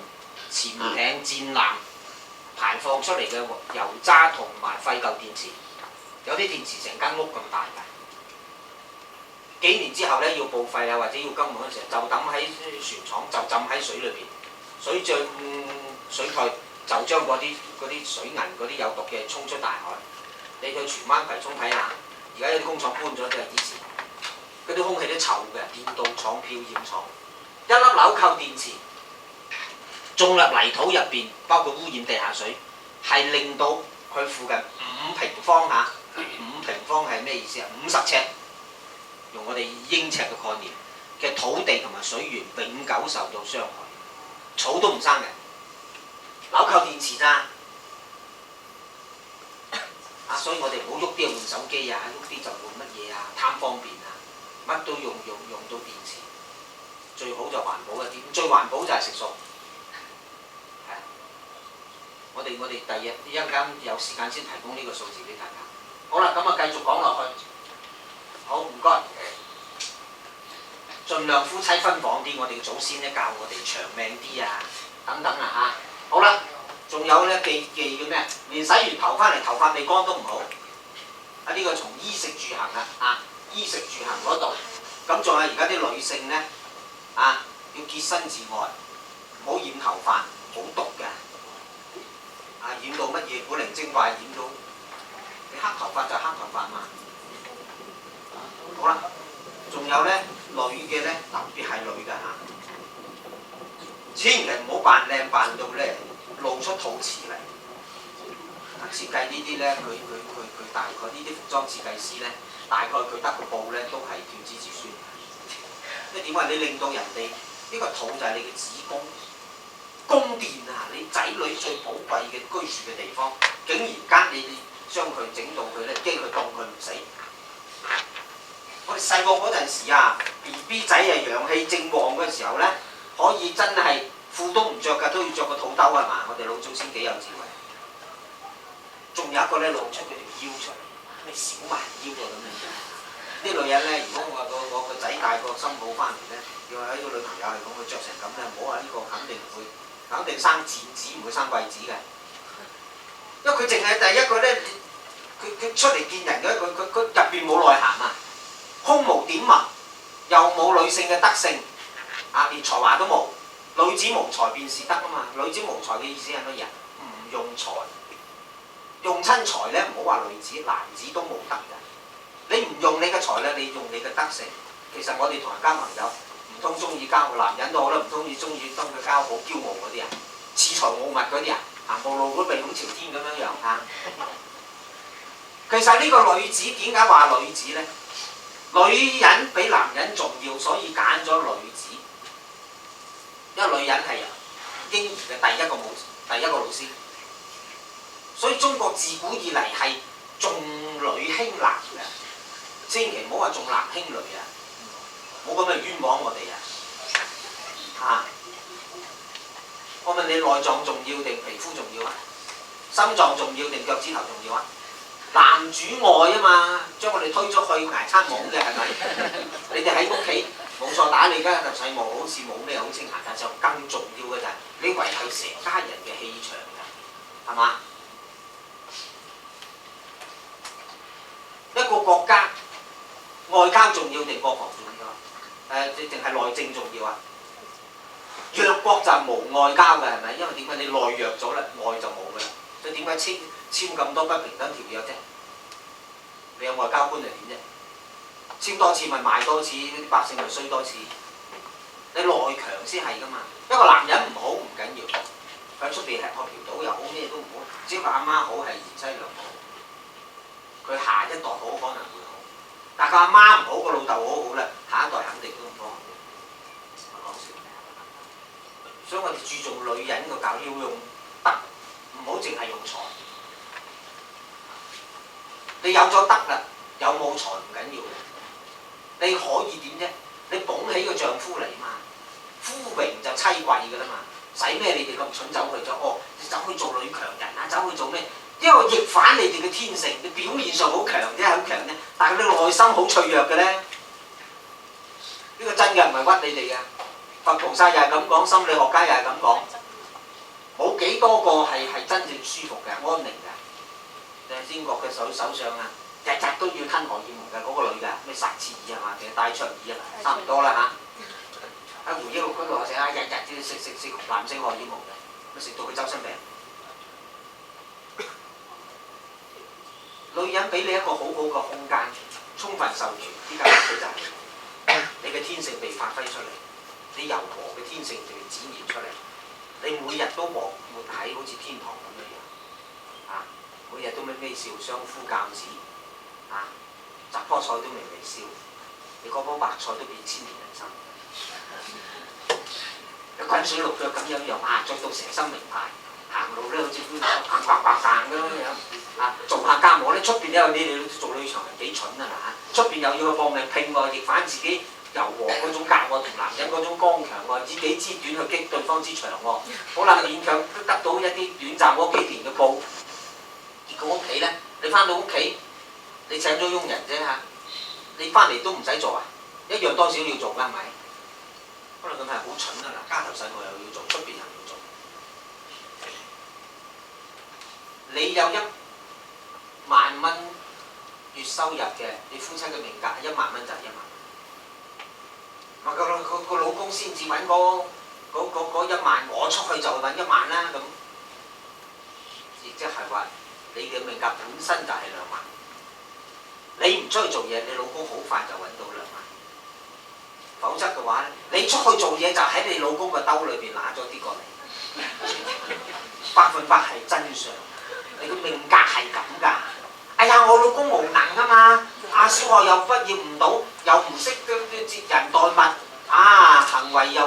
潛艇、戰艦排放出嚟嘅油渣同埋廢舊電池，有啲電池成間屋咁大㗎。幾年之後咧要報廢啊，或者要更換嗰陣時，就抌喺船廠，就浸喺水裏邊，水漲水退，就將嗰啲水銀嗰啲有毒嘅衝出大海。你去荃灣葵涌睇下，而家有啲工廠搬咗都係以前，嗰啲空氣都臭嘅，電鍍廠、漂染廠，一粒紐扣電池種入泥土入邊，包括污染地下水，係令到佢附近5平方嚇，5平方係咩意思啊？50尺。用我哋英尺嘅概念嘅土地同埋水源永久受到傷害，草都唔生嘅，紐扣電池咋？所以我哋唔好喐啲換手機啊，喐啲就換乜嘢啊，貪方便啊，乜都用到電池，最好就環保一啲，最環保就係食素。係，我哋第日一陣間有時間先提供呢個數字俾大家。好啦，咁啊繼續講落去。好，唔該。盡量夫妻分房啲，我哋嘅祖先咧教我哋長命啲啊，等等啊嚇。好啦，仲有咧記嘅咩？連洗完頭翻嚟頭髮未乾都唔好。呢個從衣食住行啊，衣食住行嗰度。咁仲有而家啲女性咧要潔身自愛，唔好染頭髮，好毒嘅。染到乜嘢古靈精怪，染到你黑頭髮就黑頭髮嘛。好啦，仲有咧女嘅咧，特別係女嘅千祈唔好扮靚扮到咧露出肚臍嚟。設計呢啲咧，佢大概呢啲服裝設計師咧，大概佢得個布咧都係斷子絕孫。即係點解你令到人哋呢個肚就係你嘅子宮宮殿啊！你仔女最寶貴嘅居住嘅地方，竟然間你將佢整到佢咧，驚佢凍佢唔死。我哋細個嗰陣時BB 仔陽氣正旺嗰陣時候咧，可以真係褲都唔着㗎，都要着個肚兜係嘛？我哋老祖先幾有智慧。仲有一個咧露出佢條腰出嚟，咩小蠻腰啊咁樣。啲女人咧，如果我個仔帶個新抱翻嚟咧，要話呢個女朋友係咁，佢着成咁咧，唔好話呢個肯定生賤子，唔會生貴子嘅。因為佢淨係第一個咧，佢出嚟見人嘅，佢入邊冇內涵啊！空無點文，又冇女性嘅德性，連才華都冇。女子無才便是德啊嘛！女子無才嘅意思係乜嘢？唔用才，用親才咧，唔好話女子，男子都冇德嘅。你唔用你嘅才咧，你用你嘅德性。其實我哋同人交朋友，唔通中意交個男人都好啦，唔中意跟佢交好驕傲嗰啲啊，恃才傲物嗰啲啊，行步路都鼻孔朝天咁樣樣啊。其實呢個女子點解話女子咧？女人比男人重要，所以揀咗女子。因為女人係嬰兒嘅第一個老師。所以中國自古以嚟係重女輕男嘅，千祈唔好話重男輕女啊！冇咁嘅冤枉我哋啊！我問你內臟重要定皮膚重要啊？心臟重要定腳趾頭重要啊？男主外啊嘛，將我哋推咗去捱餐懵嘅係咪？你哋喺屋企冇錯打你而家細務好似冇咩好清閒，但就更重要嘅就係你維係成家人嘅氣場㗎，係嘛？一個國家外交重要定國防重要啊？定係內政重要啊？弱國就係無外交嘅係咪？因為點解你內弱咗啦，外就冇㗎啦。所以點解簽咁多不平等條約啫？你有外交官係點啫？簽多次咪賣多次，啲百姓咪衰多次。你內強先係㗎嘛。一個男人唔好唔緊要，佢喺出邊吃喝嫖賭又好咩都唔好，只要個阿媽好係賢妻良母，佢下一代好可能會好。但個阿媽唔好，個老豆好好啦，下一代肯定都唔好。講笑。所以我哋注重女人個教育要用德，唔好淨係用財。你有咗德啦，有冇財唔緊要嘅，你可以點啫？你捧起個丈夫嚟嘛，夫榮就妻貴㗎啦嘛，使咩你哋咁蠢走去咗？哦，你走去做女強人啊，走去做咩？因為逆反你哋嘅天性，你表面上好強啫，好強啫，但係你內心好脆弱嘅咧。呢個真嘅唔係屈你哋嘅，佛菩薩又係咁講，心理學家又係咁講，冇幾多個係真正舒服嘅、安寧嘅。英國嘅首相啊，日日都要吞荷爾蒙嘅嗰個女嘅，咩撒切爾係嘛？定係戴卓爾啊？差唔多啦嚇。喺回憶錄嗰度寫啊，日日都要食男性荷爾蒙嘅，食到佢周身病。女人俾你一個好好嘅空間，充分授權，呢間屋企就係你嘅天性被發揮出嚟，你柔和嘅天性被展現出嚟，你每日都活喺好似天堂咁樣啊！每日都微笑，相夫教子啊！摘棵菜都微笑，你嗰棵白菜都變千年人參。滾水淥腳咁樣啊，著到成身名牌，行路咧好似白咁樣啊！做下家務咧，出邊有你哋做女強人幾蠢啊嚇！出邊又要去搏命拼喎，逆反自己柔和嗰種格喎，同男人嗰種剛強喎，以己之短去擊對方之長喎。好啦，勉強都得到一啲短暫嗰幾年嘅報。結果屋企咧，你翻到屋企，你請咗傭人啫嚇，你翻嚟都唔使做啊，一樣多少要做㗎係咪？可能佢係好蠢啊嗱，家頭細務又要做，出邊又要做。你有1萬蚊月收入嘅，你夫妻嘅命格1萬蚊就係1萬蚊。個老公先至揾嗰1萬，我出去就揾1萬啦咁，亦即係話。你嘅命格本身就係2萬，你唔出去做嘢，你老公好快就揾到2萬。否則嘅話咧，你出去做嘢就喺你老公個兜裏邊拿咗啲過嚟，100%係真相。你個命格係咁㗎。哎呀，我老公無能啊嘛，小學又畢業唔到，又唔識接人待物，行為又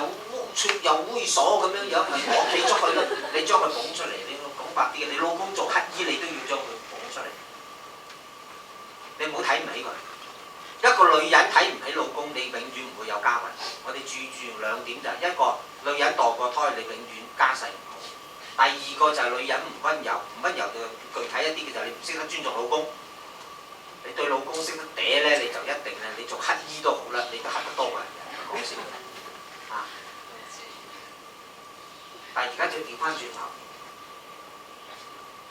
猥又猥瑣咁樣，咪我企出去咯。你將佢捧出嚟，你講白啲嘅，你老公做乞衣，你都要將佢捧出嚟。你唔好睇唔起佢。一個女人睇唔起老公，你永遠唔會有家運。我哋注意2點就係一個女人墮過胎，你永遠家世唔好。第二個就係女人唔温柔，唔温柔嘅具體一啲嘅就係你唔識得尊重老公。你對老公識得嗲咧，你就一定咧，你做乞衣都好啦，你都乞得多嘅，講笑啊！但係而家就調翻轉頭，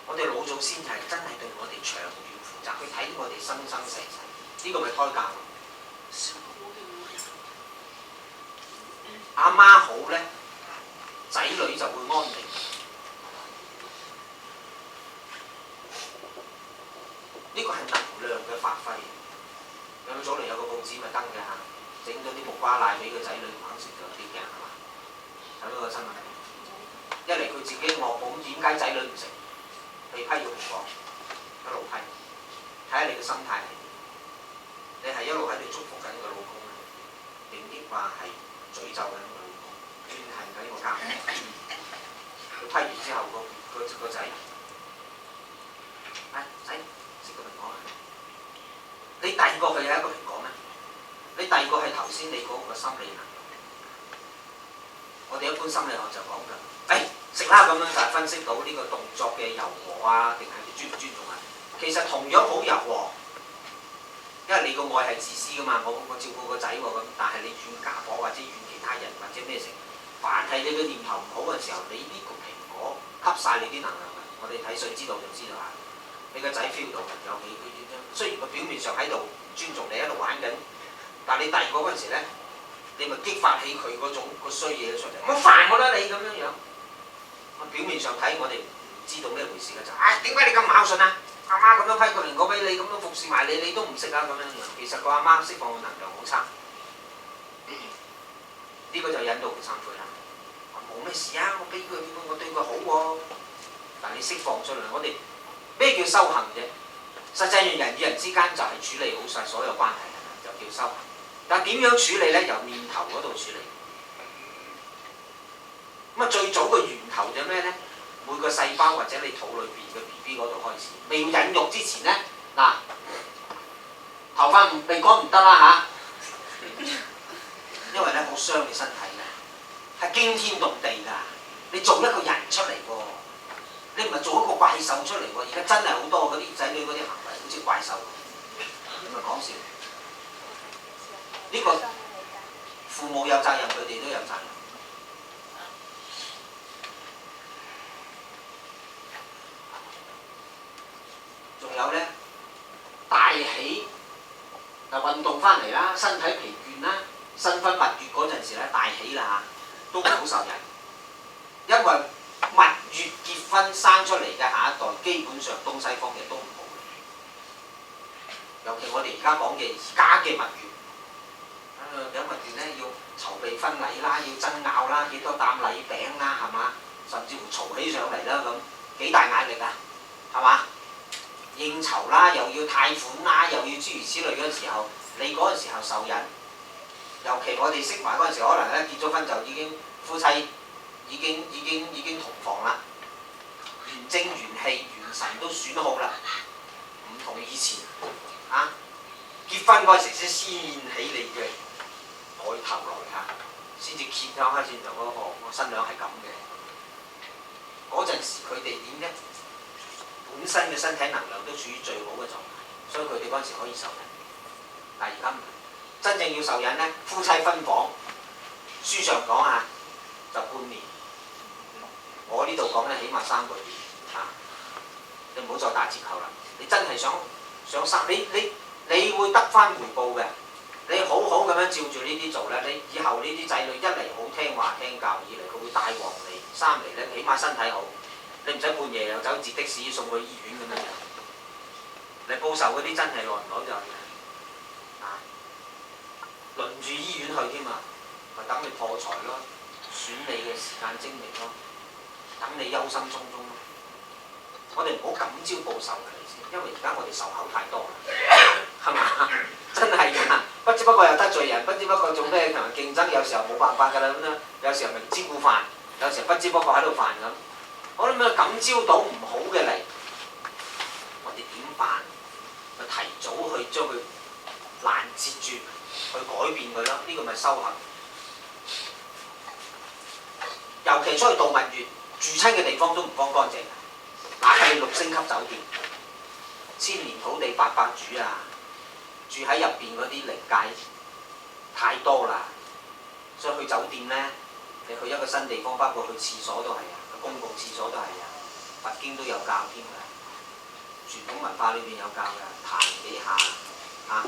我哋老祖先就係真係對我哋長遠負責，佢睇我哋生生世世，呢個咪胎教。阿媽好咧，仔女就會安定。呢個係能量嘅發揮。有早嚟有個報紙咪登嘅嚇，整咗啲木瓜奶俾個仔女唔肯食就跌嘅係嘛？睇到個新聞。一嚟佢自己惡補，點解仔女唔食？被批咗蘋果，一路批。睇下你嘅心態係點？你係一路喺度祝福緊個老公咧，定抑或係詛咒緊個老公，怨恨緊個家庭？佢批完之後，個仔，仔食個蘋果啊！你第二個佢有一個蘋果咩？你第二個係頭先你嗰個心理能力。我哋一般心理學就講㗎，食啦咁樣就係分析到呢個動作嘅柔和啊，定係你尊唔尊重啊？其實同樣好柔和，因為你個愛係自私㗎嘛，我照顧個仔喎咁，但係你怨家婆或者怨其他人或者咩成，凡係你嘅念頭唔好嘅時候，你呢個蘋果吸晒你啲能量嘅。我哋睇水知道就知道嚇，你個仔 feel 到嘅，有幾佢點樣？雖然個表面上喺度唔尊重你，喺度玩緊，但係你第二個嗰陣時咧。你咪激發起佢嗰種個衰嘢出嚟，好煩我啦你咁樣樣。表面上睇我哋唔知道咩回事嘅就點解你咁唔孝順啊？阿媽咁樣批個蘋果俾你，咁樣服侍埋你，你都唔識啊咁樣樣。其實個阿媽釋放嘅能量好差，呢個就引導佢懺悔啦。冇咩事啊，我俾佢，我對佢好喎。但你釋放出嚟，我哋咩叫修行啫？實際上人與人之間就係處理好晒所有關係，就叫修行。但點樣處理呢？由念頭嗰度處理。咁啊，最早嘅源頭就咩呢？每個細胞或者你肚裏邊嘅 BB 嗰度開始，未孕育之前呢，嗱，頭髮唔鼻哥唔得啦嚇，因為咧好傷你身體嘅，係驚天動地㗎。你做一個人出嚟喎，你唔係做一個怪獸出嚟喎。而家真係好多嗰啲仔女嗰啲行為好似怪獸，唔係講笑。呢個父母有責任，佢哋都有責任。仲有咧，大起就運動翻嚟啦，身體疲倦啦，新婚蜜月嗰陣時咧大起啦嚇，都好受人。因為蜜月結婚生出嚟嘅下一代，基本上東西方嘅都唔好。尤其我哋而家講嘅而家嘅蜜月。有蜜月咧要籌備婚禮啦，要爭拗啦，幾多擔禮餅啦，係嘛？甚至乎嘈起上嚟啦咁，幾大壓力啊，係嘛？應酬啦，又要貸款啦，又要諸如此類嘅時候，你嗰陣時候受忍。尤其我哋識埋嗰陣時，可能咧結咗婚就已經夫妻已經同房啦，元精元氣元神都損耗啦，唔同以前啊！結婚嗰陣時先掀起你嘅海頭來嚇，先至揭咗開先就嗰個新娘係咁嘅。嗰陣時佢哋點咧？本身嘅身體能量都處於最好嘅狀態，所以佢哋嗰陣時可以受孕。但係而家唔係，真正要受孕咧，夫妻分房，書上講下就半年。我呢度講咧，起碼3個月嚇，你唔好再打折扣啦。你真係想生，你會得翻回報嘅。你好好咁樣照住呢啲做咧，你以後呢啲仔女一嚟好聽話聽教，二嚟佢會帶旺你，三嚟咧起碼身體好，你唔使半夜又走截的士送去醫院咁樣。你報仇嗰啲真係耐唔耐就輪住醫院去添啊，咪等你破財咯，損你嘅時間精力咯，等你憂心忡忡咯。我哋唔好感招報仇嘅先，因為而家我哋仇口太多啦，係嘛？真係㗎，不知不覺又得罪人，不知不覺做咩同人競爭，有時候冇辦法㗎啦咁樣，有時候明知故犯，有時候不知不覺喺度犯咁。我諗咩感招到唔好嘅嚟，我哋點辦？咪提早去將佢攔截住，去改變佢咯。呢個咪修行。尤其出去度蜜月，住親嘅地方都唔乾淨，哪係6星級酒店，千年土地800主啊！住喺入邊嗰啲靈界太多啦，所以去酒店咧，你去一個新地方，包括去廁所都係啊，公共廁所都係啊，佛經都有教添㗎，傳統文化裏邊有教㗎，彈幾下啊，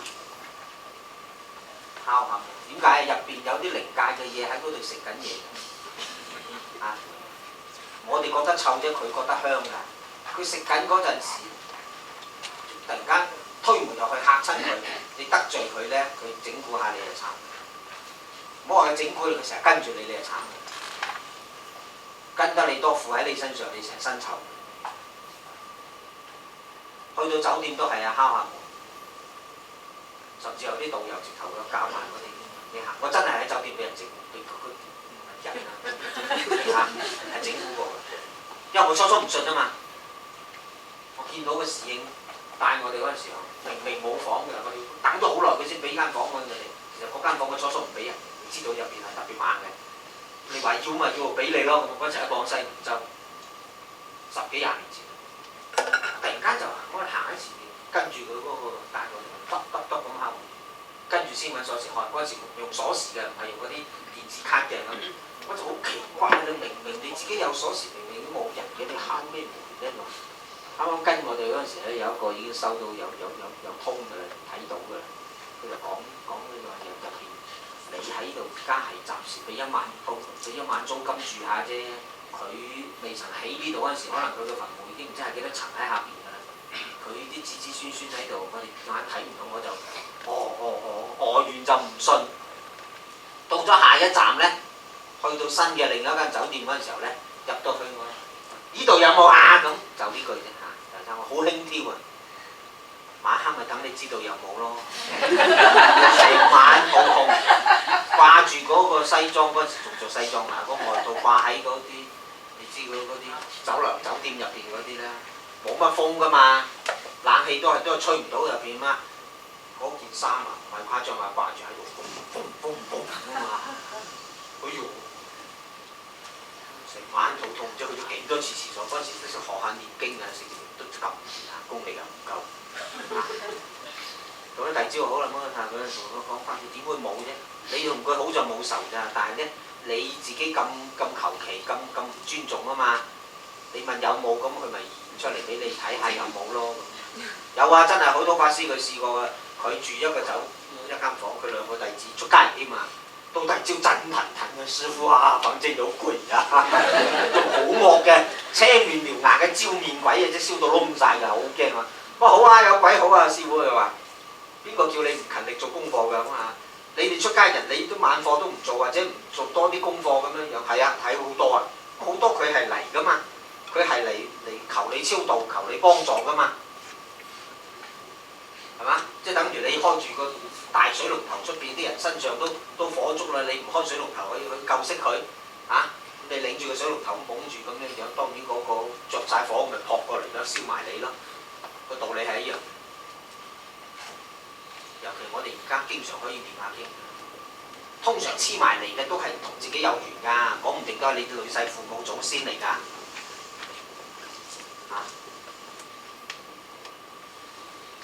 敲下門。點解入邊有啲靈界嘅嘢喺嗰度食緊嘢啊？我哋覺得臭啫，佢覺得香㗎。佢食緊嗰陣時，突然間推門入去嚇親佢，你得罪佢咧，佢整蠱下你就慘。唔好話佢整蠱你，佢成日跟住你，你就慘。跟得你多，附喺你身上，你成身臭。去到酒店都係啊，敲下門，甚至有啲導遊直頭有教埋我哋。你行，我真係喺酒店俾人整，佢人啊，係整蠱過嘅。因為我初初唔信啊嘛。我見到個侍應帶我哋嗰陣時候，明明冇房嘅，我哋等咗好耐佢先俾間房我哋。其實嗰間房我初初唔俾人，知道入邊係特別猛嘅。你話要咪叫我俾你咯，我嗰陣喺廣西梧州，10幾20年前，突然間就我哋行喺前面，跟住佢嗰個帶我哋篤篤篤咁敲門，跟住先揾鎖匙開。嗰陣時用鎖匙嘅，唔係用嗰啲電子卡嘅咁。我就好奇怪，你明明你自己有鎖匙，明明都冇人嘅，你敲咩門咧？啱啱跟我哋嗰陣時咧，有一個已經收到有通嘅啦，睇到嘅啦，佢就講呢個入邊，你喺度而家係暫時俾1萬租金住下啫。佢未曾起呢度嗰陣時，可能佢嘅墳墓已經唔知係幾多層喺下邊㗎啦。佢啲子子孫孫喺度，我哋眼睇唔到，我就我完就唔信。到咗下一站咧，去到新嘅另一間酒店嗰陣時候咧，入到去我呢度有冇啊？咁就呢句啫嚇，就我好輕佻啊！晚黑咪等你知道有冇咯。成晚肚痛，掛住嗰個西裝嗰陣時仲着西裝啊，嗰外套掛喺嗰啲，你知嗰啲酒店入邊嗰啲咧，冇乜風噶嘛，冷氣都係吹唔到入邊嘛。嗰件衫啊，唔係誇張啊，掛住喺度，風咁啊嘛。哎呦！成晚肚痛，唔知去咗幾多次廁所。嗰陣時都想學下念經啊，食都急功力又唔夠。到咗第二朝好啦，咁啊佢同我講翻，點會冇啫？你同佢好就冇仇咋，但係咧你自己咁求其咁唔尊重啊嘛。你問有冇咁，佢咪現出嚟俾你睇下有冇咯。有啊，真係好多法師佢試過嘅，佢住一間房，佢2個弟子出街添嘛。到第二朝震騰騰嘅師傅啊，反正有鬼啊，仲好惡嘅，青面獠牙嘅焦面鬼啊，即係燒到燶晒㗎，好驚啊！我話好啊，有鬼好啊，師傅佢話邊個叫你唔勤力做功課㗎咁啊？你哋出街人你都晚課都唔做，或者唔做多啲功課咁樣樣，係啊，睇好多啊，好多佢係嚟㗎嘛，佢係嚟求你超度，求你幫助㗎嘛，係嘛？即係等於你開住個大水龍頭出邊啲人身上都火燭啦，你唔開水龍頭去救熄佢嚇，你擰住個水龍頭咁捧住咁樣樣，當然嗰個着曬火咪撲過嚟啦，燒埋你咯。個道理係一樣，尤其我哋而家經常可以念下經，通常黐埋嚟嘅都係同自己有緣㗎，講唔定都係你累世父母祖先嚟㗎嚇。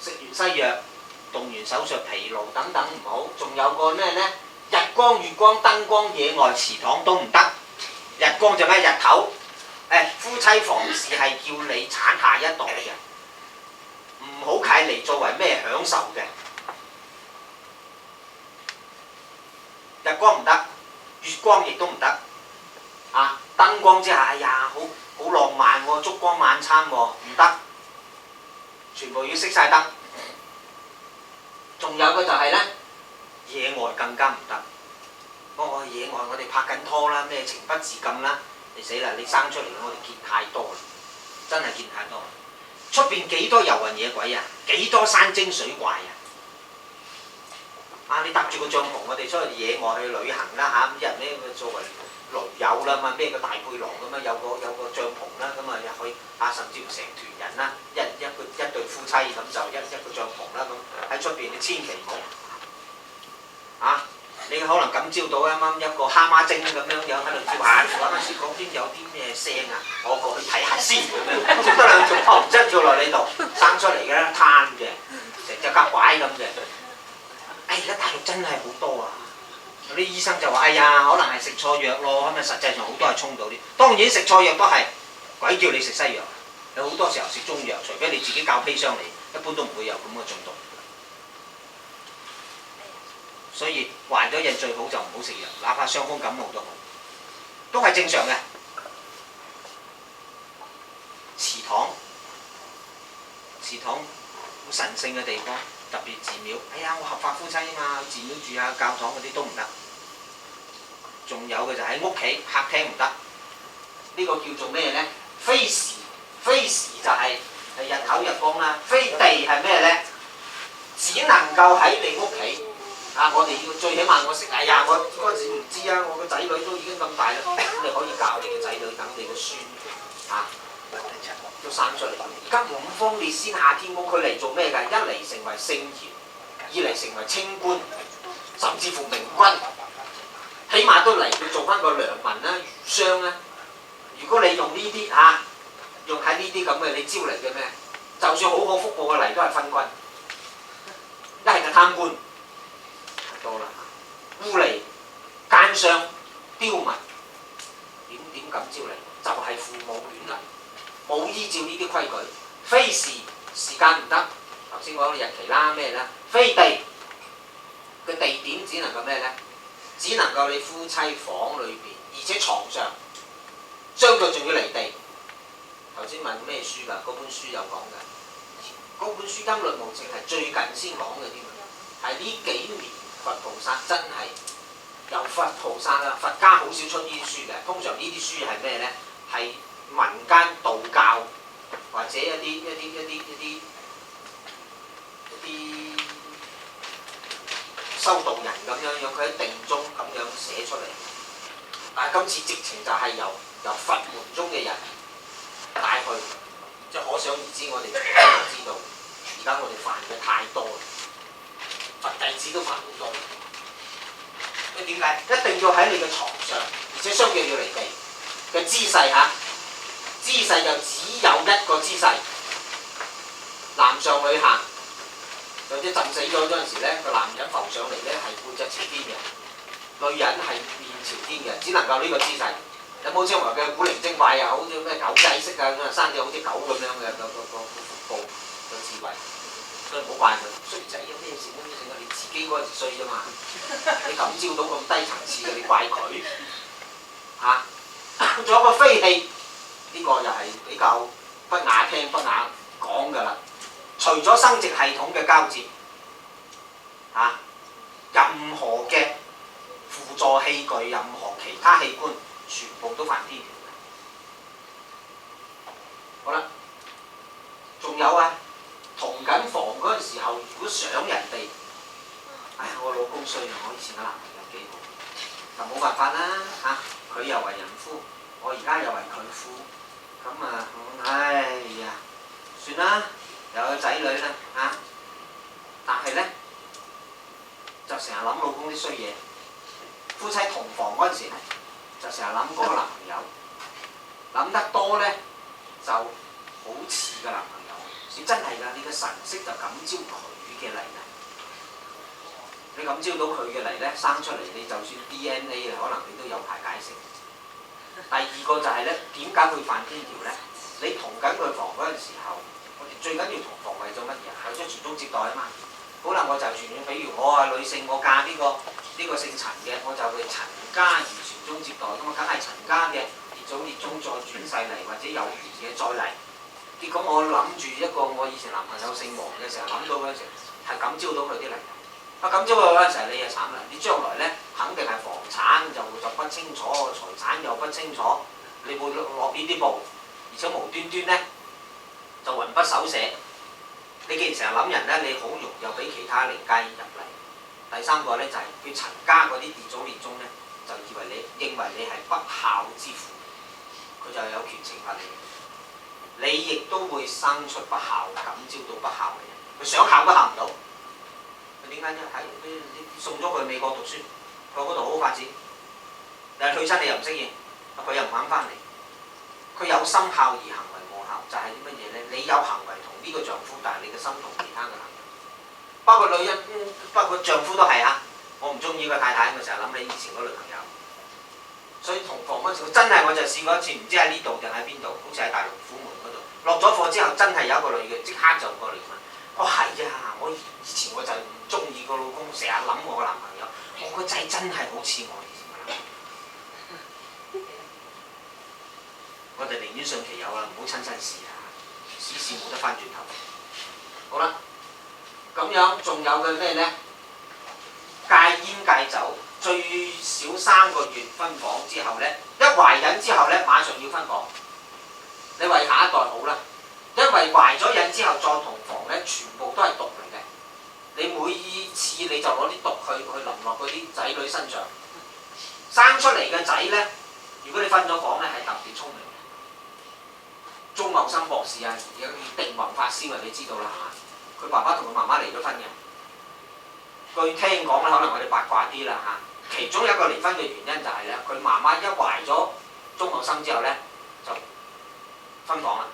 食完西藥，動完手術，疲勞等等唔好，仲有個咩呢？日光、月光、燈光、野外祠堂都唔得。日光就咩？日頭。夫妻房事係叫你產下一代嘅。唔好契嚟作為咩享受嘅，日光唔得，月光亦都唔得，啊燈光之下，哎呀好浪漫喎，燭光晚餐喎，唔得，全部要熄晒燈。仲有個就係呢，野外更加唔得。我野外我哋拍緊拖啦，咩情不自禁啦，你死啦！你生出嚟我哋見太多啦，真係見太多。出邊幾多遊魂野鬼啊！幾多山精水怪啊！你搭住個帳篷，我哋出去野外去旅行啦嚇，一人呢作為驢友啦嘛，咩個大背囊咁樣，有個帳篷啦，咁啊入去甚至乎成團人啦，一對夫妻咁就一個帳篷啦咁，喺出邊你千祈唔好你可能感召到啱啱一個蛤蟆精咁樣喺度跳下，嗰陣時嗰邊有啲咩聲啊？我過去睇下先咁樣，跳得2條頭，即係跳落你度，生出嚟嘅啦，攤嘅，成隻夾拐咁嘅。而家大陸真係好多啊！有啲醫生就話：哎呀，可能係食錯藥咯，咁啊實際上好多係沖到啲。當然食錯藥都係鬼叫你食西藥，有好多時候食中藥，除非你自己教砒霜嚟，一般都唔會有咁嘅中毒。所以還咗印最好就唔好食藥，哪怕傷風感冒都好，都係正常嘅。祠堂好神聖嘅地方，特別寺廟。哎呀，我合法夫妻啊嘛，寺廟住下教堂嗰啲都唔得。仲有嘅就喺屋企客廳唔得，呢個叫做咩呢？非時就係日頭日光啦，非地係咩呢？只能夠喺你屋企。我哋要最起碼我識，哎呀，我嗰陣時唔知啊，我個仔女都已經咁大啦，你可以教你嘅仔女，等你個孫都生出嚟。而家五方列仙下天宮，佢嚟做咩㗎？一嚟成為聖賢，二嚟成為清官，甚至乎明君，起碼都嚟要做翻個良民啦、儒商啦。如果你用呢啲用喺呢啲咁嘅，你招嚟嘅咩？就算好好福報嘅嚟都係昏君，一係就貪官，太多啦污吏、奸商、刁民，點敢招嚟？就係父母亂嚟。冇依照呢啲規矩，非時間唔得。頭先講日期啦，咩啦？非地嘅地點只能夠咩咧？只能夠你夫妻房裏邊，而且床上，相對仲要離地。頭先問咩書㗎？嗰本書有講㗎。嗰本書《音律無情》係最近先講嘅添，係呢幾年佛菩薩真係有佛菩薩啦，佛家好少出呢啲書嘅。通常呢啲書係咩咧？係民間道教或者一啲修道人咁樣，佢喺定中咁樣寫出嚟。但係今次直情就係由佛門中嘅人帶去，即係可想而知，我哋就知道而家我哋犯嘅太多啦，佛弟子都犯好多。因為點解？一定要喺你嘅床上，而且相對要離地嘅姿勢嚇。姿勢就只有一個姿勢，男上女下，或者浸死咗嗰陣時咧，個男人浮上嚟咧係背脊朝天嘅，女人係面朝天嘅，只能夠呢個姿勢。有冇將來嘅古靈精怪啊？好似咩狗仔式啊，生咗好似狗咁樣嘅個腹部個智慧，所以唔好怪佢衰仔啊！咩事咩事啊？你自己嗰陣時衰啫嘛，你感召到咁低層次嘅，你怪佢嚇？仲有個飛氣。呢個又係比較不雅聽不雅講㗎啦。除咗生殖系統嘅交接，任何嘅輔助器具、任何其他器官，全部都犯天條嘅。好啦，仲有同緊房嗰陣時候，如果想人哋，我老公衰啊，我以前嘅男朋友幾好，就冇辦法啦佢又為人夫，我而家又為佢夫。咁算啦，又有仔女啦但係咧就成日諗老公啲衰嘢。夫妻同房嗰陣時咧，就成日諗嗰個男朋友，諗得多咧就好似個男朋友。你真係㗎，你嘅神識就感召佢嘅嚟啦。你感召到佢嘅嚟咧，生出嚟你就算 DNA 可能你都有排解釋。第二個就係咧，點解會犯天條咧？你同緊佢房嗰陣時候，我哋最緊要同房為咗乜嘢？為咗傳宗接代啊嘛。好啦，我就傳，比如我女性，我嫁呢個姓陳嘅，我就會陳家而傳宗接代，咁啊梗係陳家嘅列祖列宗再轉世嚟，或者有緣嘅再嚟。結果我諗住一個我以前男朋友姓王嘅時候，諗到嗰陣時係感召到佢啲嚟。感召佢嗰陣時候，你就慘啦！你將來咧肯定係房產就不清楚，財產又不清楚，你會落呢啲步，而且無端端咧就魂不守舍。你既然成日諗人咧，你好容易又俾其他靈界入嚟。第三個咧就係佢陳家嗰啲列祖列宗咧，就認為你係不孝之父，佢就有權懲罰你。你亦都會生出不孝，感召到不孝嘅人，佢想孝都孝唔到。點解啫？你送咗佢去美國讀書，佢嗰度好好發展，但係退親你又唔適應，佢又唔肯翻嚟。佢有心孝而行為無孝，就係啲乜嘢咧？你有行為同呢個丈夫，但係你嘅心同其他嘅男人，包括女人，包括丈夫都係我唔中意個太太，我成日諗你以前嗰女朋友。所以同房嗰時，真係我就試過一次，唔知喺呢度定喺邊度，好似喺大陸虎門嗰度。落咗課之後，真係有一個女嘅，即刻就過嚟問。係我以前我就唔中意個老公，成日諗我個男朋友。我個仔真係好似我以前個男朋友。我哋寧願信其有啦，唔好親身試下，試試冇得翻轉頭。好啦，咁樣仲有嘅咩咧？戒煙戒酒，最少3個月分房之後咧，一懷孕之後咧，馬上要分房。你為下一代好啦。因為懷咗孕之後再同房咧，全部都係毒嚟嘅。你每次你就攞啲毒去淋落嗰啲仔女身上，生出嚟嘅仔咧，如果你分咗房咧，係特別聰明嘅。鍾茂森博士啊，而家叫定宏發燒啊，你知道啦係嘛？佢爸爸同佢媽媽離咗婚嘅。據聽講咧，可能我哋八卦啲啦嚇。其中一個離婚嘅原因就係咧，佢媽媽一懷咗鍾茂森之後咧，就分房啦。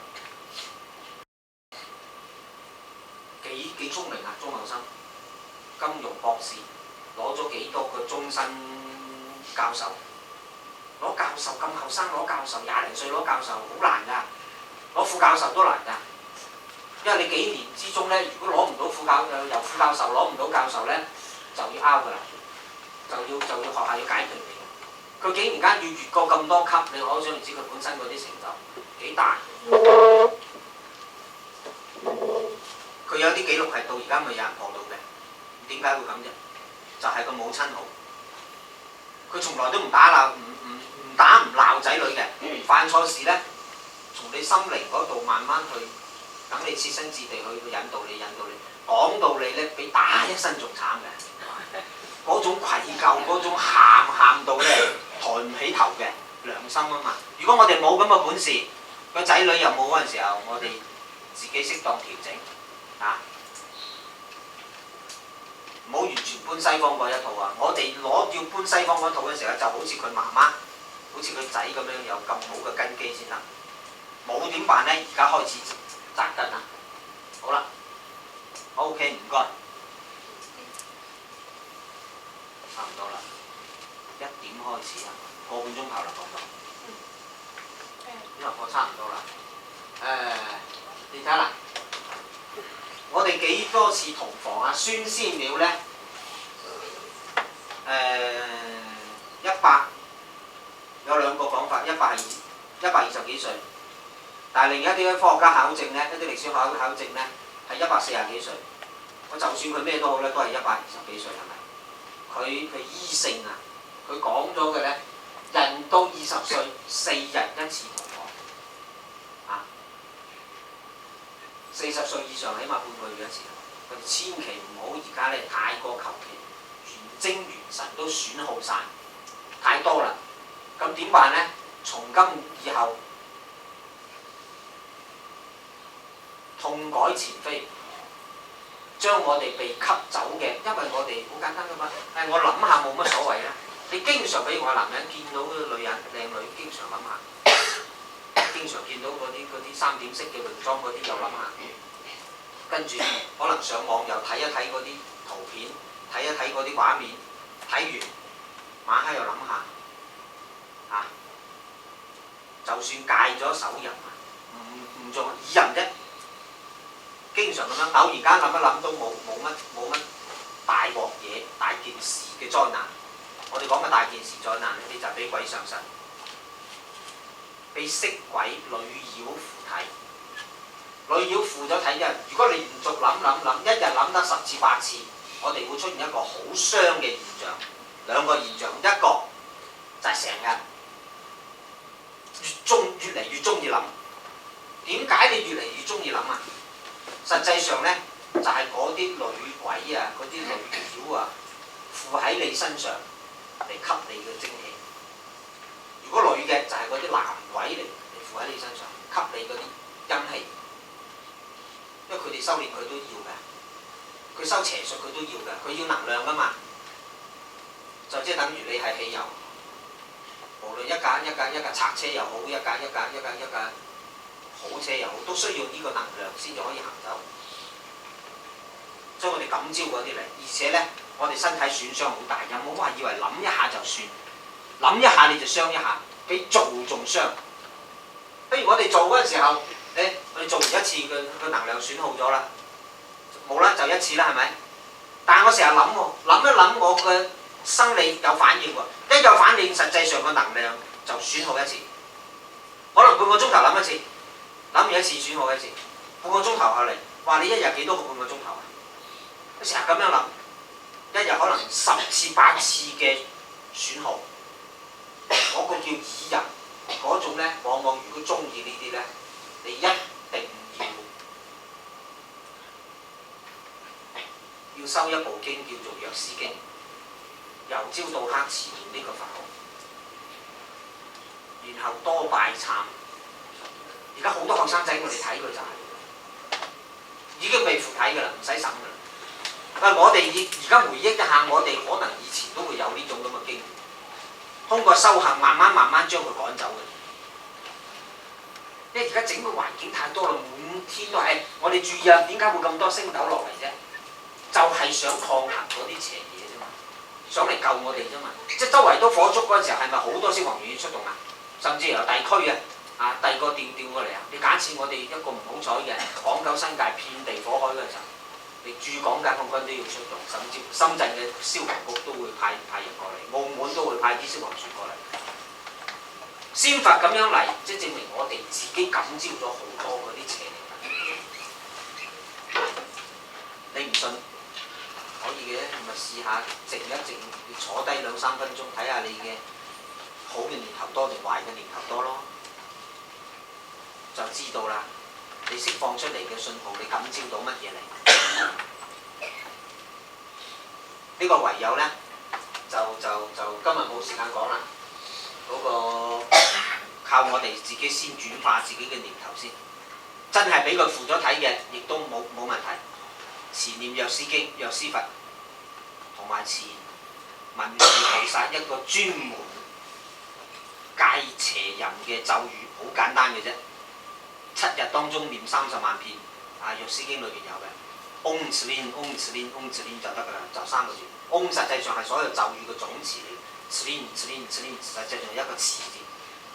幾聰明啊，鍾茂森，金融博士，攞咗幾多個終身教授？攞教授咁後生攞教授，20歲攞教授好難㗎，攞副教授都難㗎。因為你幾年之中咧，如果攞唔到由副教授攞唔到教授咧，就要 out 㗎啦，就要學校要解決你嘅。佢竟然間要越過咁多級，你可想而知佢本身嗰啲成就幾大。佢有啲記錄係到而家未有人破到嘅，點解會咁啫？就係個母親好，佢從來都唔打鬧，唔打唔鬧仔女嘅，犯錯事咧，從你心靈嗰度慢慢去，等你設身處地去引導你，講到你咧比打一身仲慘嘅，嗰種愧疚，嗰種喊到咧抬唔起頭嘅良心啊嘛！如果我哋冇咁嘅本事，個仔女又冇嗰陣時候，我哋自己適當調整。唔好完全搬西方嗰一套啊！我哋要搬西方嗰套嘅時候，就好似佢媽媽，好似佢仔咁樣有咁好嘅根基先得。冇點辦咧？而家開始扎根啦。好啦 ，OK， 唔該，差唔多啦，1點開始啊，個半鐘頭啦，講到，因為我差唔多啦。你睇啦。我哋幾多次同房啊？孫思邈咧，100有兩個講法，120幾歲，但係另一啲科學家考證咧，一啲歷史考證咧係140幾歲。我就算佢咩都好咧，都係120幾歲，係咪？佢醫性啊，佢講咗嘅咧，人到20歲4日一次同房。40歲以上起碼半個月一次，佢哋千祈唔好而家咧太過求其，元精元神都損耗晒，太多啦。咁點辦咧？從今以後痛改前非，將我哋被吸走嘅，因為我哋好簡單噶嘛。我諗下冇乜所謂啊。你經常俾我男人見到嗰個女人靚女，經常諗下。經常見到嗰啲3點式嘅泳裝嗰啲又諗下，跟住可能上網又睇一睇嗰啲圖片，睇一睇嗰啲畫面，睇完晚黑又諗下，就算戒咗手淫啊，唔做以淫啫，經常咁樣偶然間諗一諗都冇乜大鑊嘢、大件事嘅災難。我哋講嘅大件事災難呢啲就係俾鬼上身。被色鬼女妖附體，女妖附咗體啫。如果你連續諗，一日諗得10次8次，我哋會出現一個好傷嘅現象。兩個現象，一個就係成日越嚟越中意諗。點解你越嚟越中意諗啊？實際上咧，就係嗰啲女鬼啊，嗰啲女妖啊，附喺你身上嚟吸你嘅精氣。如果女嘅就係嗰啲男鬼嚟附喺你身上，吸你嗰啲陰氣，因為佢哋修煉佢都要嘅，佢修邪術佢都要嘅，佢要能量噶嘛，就即係等於你係汽油，無論一架賊車又好，一架好車又好，都需要呢個能量先至可以行走。所以我哋感召嗰啲嚟，而且咧，我哋身體損傷好大，有冇話以為諗一下就算？諗一下你就傷一下，比做仲傷。不如我哋做嗰陣時候，我哋做完一次個能量損耗咗啦，冇啦就一次啦，係咪？但係我成日諗喎，諗一諗我嘅生理有反應喎，一有反應，實際上個能量就損耗一次。可能半個鐘頭諗一次，諗完一次損耗一次，半個鐘頭後嚟，話你一日幾多個半個鐘頭啊？你成日咁樣諗，一日可能10次8次嘅損耗。嗰個叫以淫嗰種咧，往往如果中意呢啲咧，你一定要收一部經叫做《藥師經》，由朝到黑持念呢個佛號，然後多拜懺，而家好多後生仔我哋睇佢就係、已經被附體㗎啦，唔使審㗎啦。但係我哋而家回憶一下，我哋可能以前都會有呢種咁嘅經驗，通過修行慢慢將佢趕走嘅。因為而家整個環境太多啦，滿天都係。我哋注意啊，點解會咁多星斗落嚟啫？就係、想抗衡嗰啲邪嘢啫嘛，想嚟救我哋啫嘛。即係周圍都火燭嗰陣時候，係咪好多消防員要出動啊？甚至由第區啊，第二個調過嚟啊！你假設我哋一個唔好彩嘅港九新界遍地火海嗰陣時候，你駐港解放軍都要出動，甚至深圳嘅消防局都會派人過嚟，澳門都會派啲消防船過嚟。先佛咁樣嚟，即係證明我哋自己感召咗好多嗰啲邪靈。你唔信可以嘅，咪試下靜一靜，你坐低2-3分鐘，睇下你嘅好嘅念頭多定壞嘅念頭多咯，就知道啦。你釋放出嚟嘅信號，你感召到乜嘢嚟？呢個唯有呢，就今日冇時間講啦。嗰個靠我哋自己先轉化自己嘅念頭先，真係俾佢附咗體嘅，亦都冇問題。持念藥師經、藥師佛，同埋持文殊菩薩一個專門戒邪淫嘅咒語，好簡單嘅啫。7日當中念30萬遍，啊，藥師經裏邊有嘅。嗡哧蓮嗡哧蓮嗡哧蓮就得㗎啦，就3個字。嗡實際上係所有咒語嘅總詞嚟。哧蓮哧蓮哧蓮，實際上一個詞字。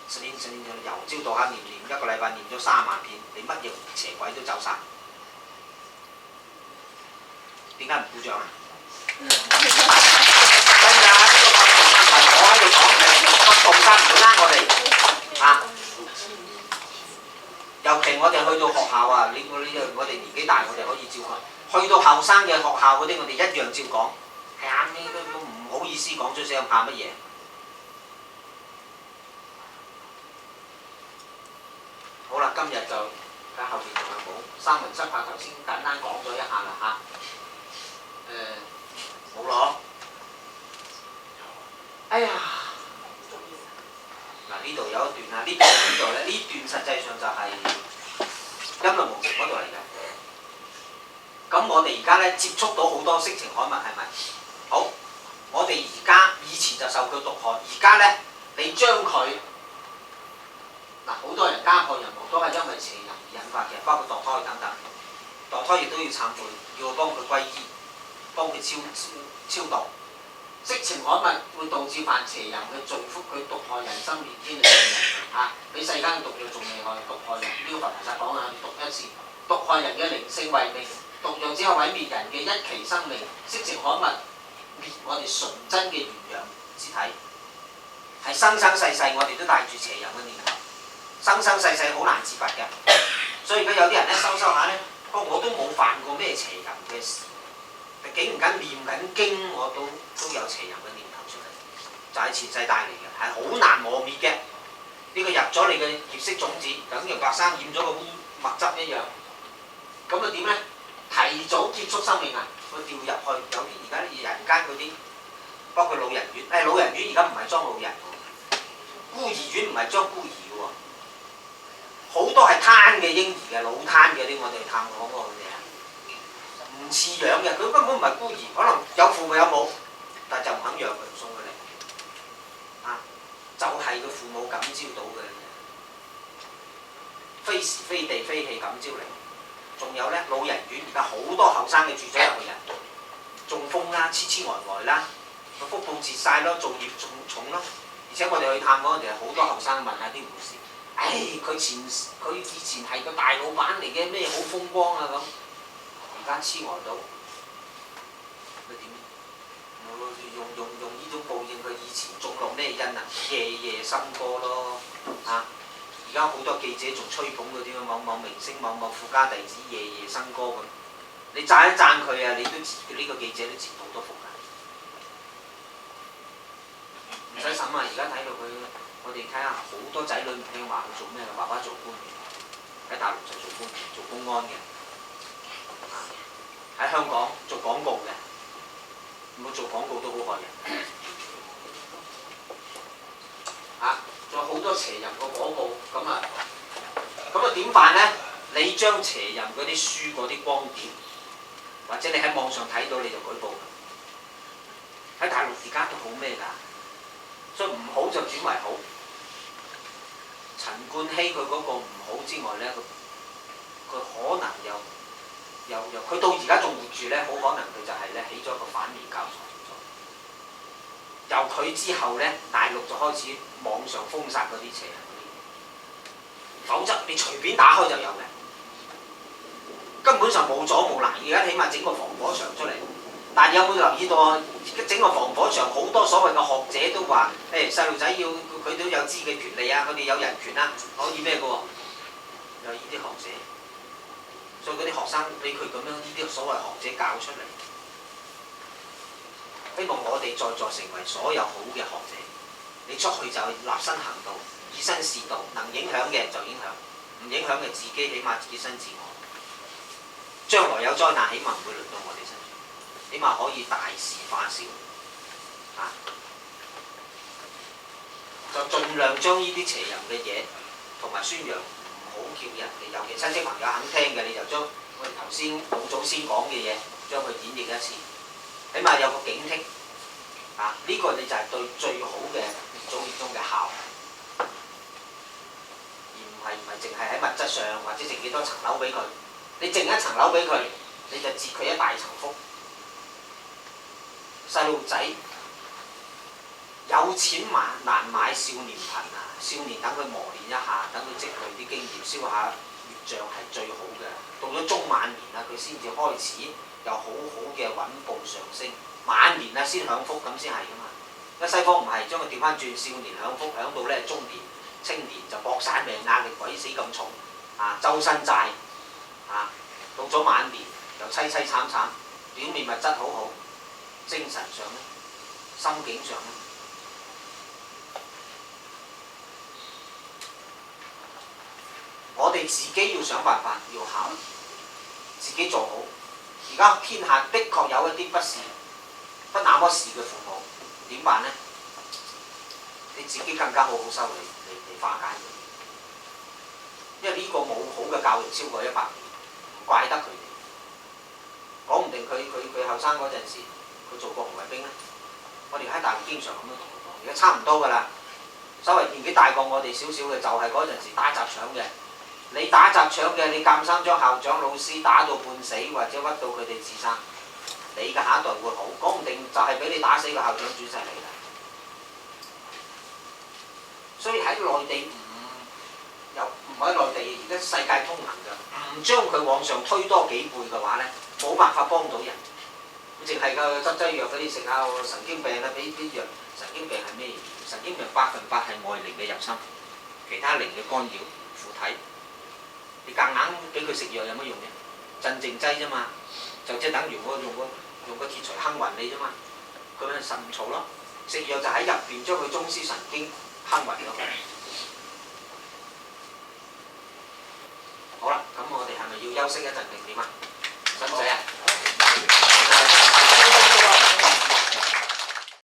哧蓮哧蓮由朝到黑念一個禮拜念咗30萬遍，你乜嘢邪鬼都走晒。點解唔鼓掌啊？真㗎，呢個佛菩薩唔係我喺度講嘅，佛菩薩唔會呃我哋啊。尤其我哋去到學校啊，我哋年紀大，我哋可以照講。去到後生嘅學校嗰啲，我哋一樣照講。係啊，你都唔好意思講出聲，怕乜嘢？好啦，今日就睇下後邊仲有冇三魂七魄，頭先簡單講咗一下啦嚇。冇咯。哎呀！嗱，呢度有一段啊，呢度咧，呢段實際上就係音律無情嗰度嚟嘅。咁我哋而家咧接觸到好多色情刊物，係咪？好，我哋而家以前就受佢毒害，而家咧你將佢嗱，好多人家破人亡都係因為邪淫而引發嘅，包括墮胎等等。墮胎亦都要懺悔，要幫佢歸依，幫佢超度。色情刊物會導致犯邪淫嘅罪福，佢毒害人生連天嘅人嚇，比世間毒藥仲厲害，毒害人。呢個佛菩薩講啊，毒一次，毒害人嘅靈性慧命，毒藥只係毀滅人嘅一期生命。色情刊物滅我哋純真嘅原陽之體，係生生世世我哋都帶住邪淫嘅念頭，生生世世好難自拔嘅。所以而家有啲人咧收下咧，我都冇犯過咩邪淫嘅事。竟然間念緊經，我都有邪淫嘅念頭出嚟，就係前世帶嚟嘅，係好難磨滅嘅。呢個入咗你嘅業色種子，等於白生染咗個烏墨汁一樣。咁啊點咧？提早結束生命啊！佢掉入去，有啲而家人間嗰啲，包括老人院，老人院而家唔係裝老人喎，孤兒院唔係裝孤兒嘅喎，好多係攤嘅嬰兒嘅，老攤嘅啲我哋探訪過佢哋啊。唔似樣嘅，佢根本唔係孤兒，可能有父母有母，但就唔肯養佢，唔送佢嚟，就係佢父母感召到嘅，非時非地非氣感召嚟。仲有咧，老人院而家好多後生嘅住咗入去人，中風啦、痴痴呆呆啦，個腹部折晒咯，做業重咯。而且我哋去探訪，我哋好多後生問下啲護士，佢以前係個大老闆嚟嘅，咩好風光啊咁。而家痴呆到，佢點？用呢種報應佢以前種落咩因啊？夜夜笙歌咯，而家好多記者仲吹捧嗰啲某某明星、某某富家弟子夜夜笙歌咁，你讚一讚佢啊，你都呢個記者都接好多福㗎。唔使審啊！而家睇到佢，我哋睇下好多仔女唔聽話，佢做咩？爸爸做官嘅，喺大陸就做官，做公安嘅。喺香港做廣告嘅，冇做廣告都好害人。仲有好多邪淫個廣告，咁咁啊點辦咧？你將邪淫嗰啲書嗰啲光碟，或者你喺網上睇到你就舉報。喺大陸而家都好咩㗎？所以唔好就轉為好。陳冠希佢嗰個唔好之外咧，佢可能又佢到而家仲活住咧，好可能佢就係咧起咗一個反面教材。由佢之後咧，大陸就開始網上封殺嗰啲邪人嗰啲嘢，否則你隨便打開就有嘅，根本上冇阻冇攔。而家起碼整個防火牆出嚟，但係有冇留意到啊？整個防火牆好多所謂嘅學者都話：細路仔要佢都有知嘅權利啊，佢哋有人權啊，可以咩嘅喎？有呢啲學者，所以嗰啲學生俾佢咁樣呢啲所謂學者教出嚟。希望我哋在座成為所有好嘅學者，你出去就立身行道，以身試道，能影響嘅就影響，唔影響嘅自己起碼自身自我。將來有災難，起碼唔會輪到我哋身上，起碼可以大事化小，就盡量將呢啲邪淫嘅嘢同埋宣揚，唔好叫人哋，尤其親戚朋友肯聽嘅，你就將我哋頭先老祖先講嘅嘢，將佢演繹一次。起碼有個警惕，呢個你就係對最好嘅祖業中嘅孝，而唔係淨係喺物質上或者剩幾多層樓俾佢，你剩一層樓俾佢，你就折佢一大層福。細路仔有錢難買少年貧啊！少年等佢磨練一下，等佢積累啲經驗，燒下月帳係最好嘅。到咗中晚年啦，佢先至開始有好好嘅穩步上升，晚年啊先享福咁先係噶嘛。而西方唔係，將佢調翻轉，少年享福，享到咧中年、青年就搏晒命，壓力鬼死咁重，周身債，到咗晚年又凄凄慘慘，表面物質好好，精神上咧、心境上咧，我哋自己要想辦法，要考，自己做好。而家天下的確有一啲不那麼事嘅父母，點辦呢？你自己更加好好修理嚟化解佢，因為呢個冇好嘅教育超過100年，唔怪得佢哋。講唔定佢後生嗰陣時，佢做過紅衛兵咧。我哋喺大陸經常咁樣同佢講，而家差唔多㗎啦。稍微年紀大過我哋少少嘅，就係嗰陣時打砸搶嘅。你打砸搶嘅，你監生將校長老師打到半死，或者屈到佢哋自殺，你嘅下一代會好。講唔定就係俾你打死個校長轉世嚟㗎。所以喺內地唔喺內地，而家世界通行㗎，唔將佢往上推多幾倍嘅話咧，冇辦法幫到人。淨係個執劑藥嗰啲食下神經病啦，俾啲藥。神經病係咩？神經病100%係外靈嘅入侵，其他靈嘅干擾附體。你夾硬俾佢食藥有乜用嘅？鎮靜劑啫嘛，就即係等於我用個鐵錘坑暈你啫嘛，佢咪神嘈咯。食藥就喺入邊將佢中樞神經坑暈咗佢。好啦，咁我哋係咪要休息一陣定點啊？使唔使啊？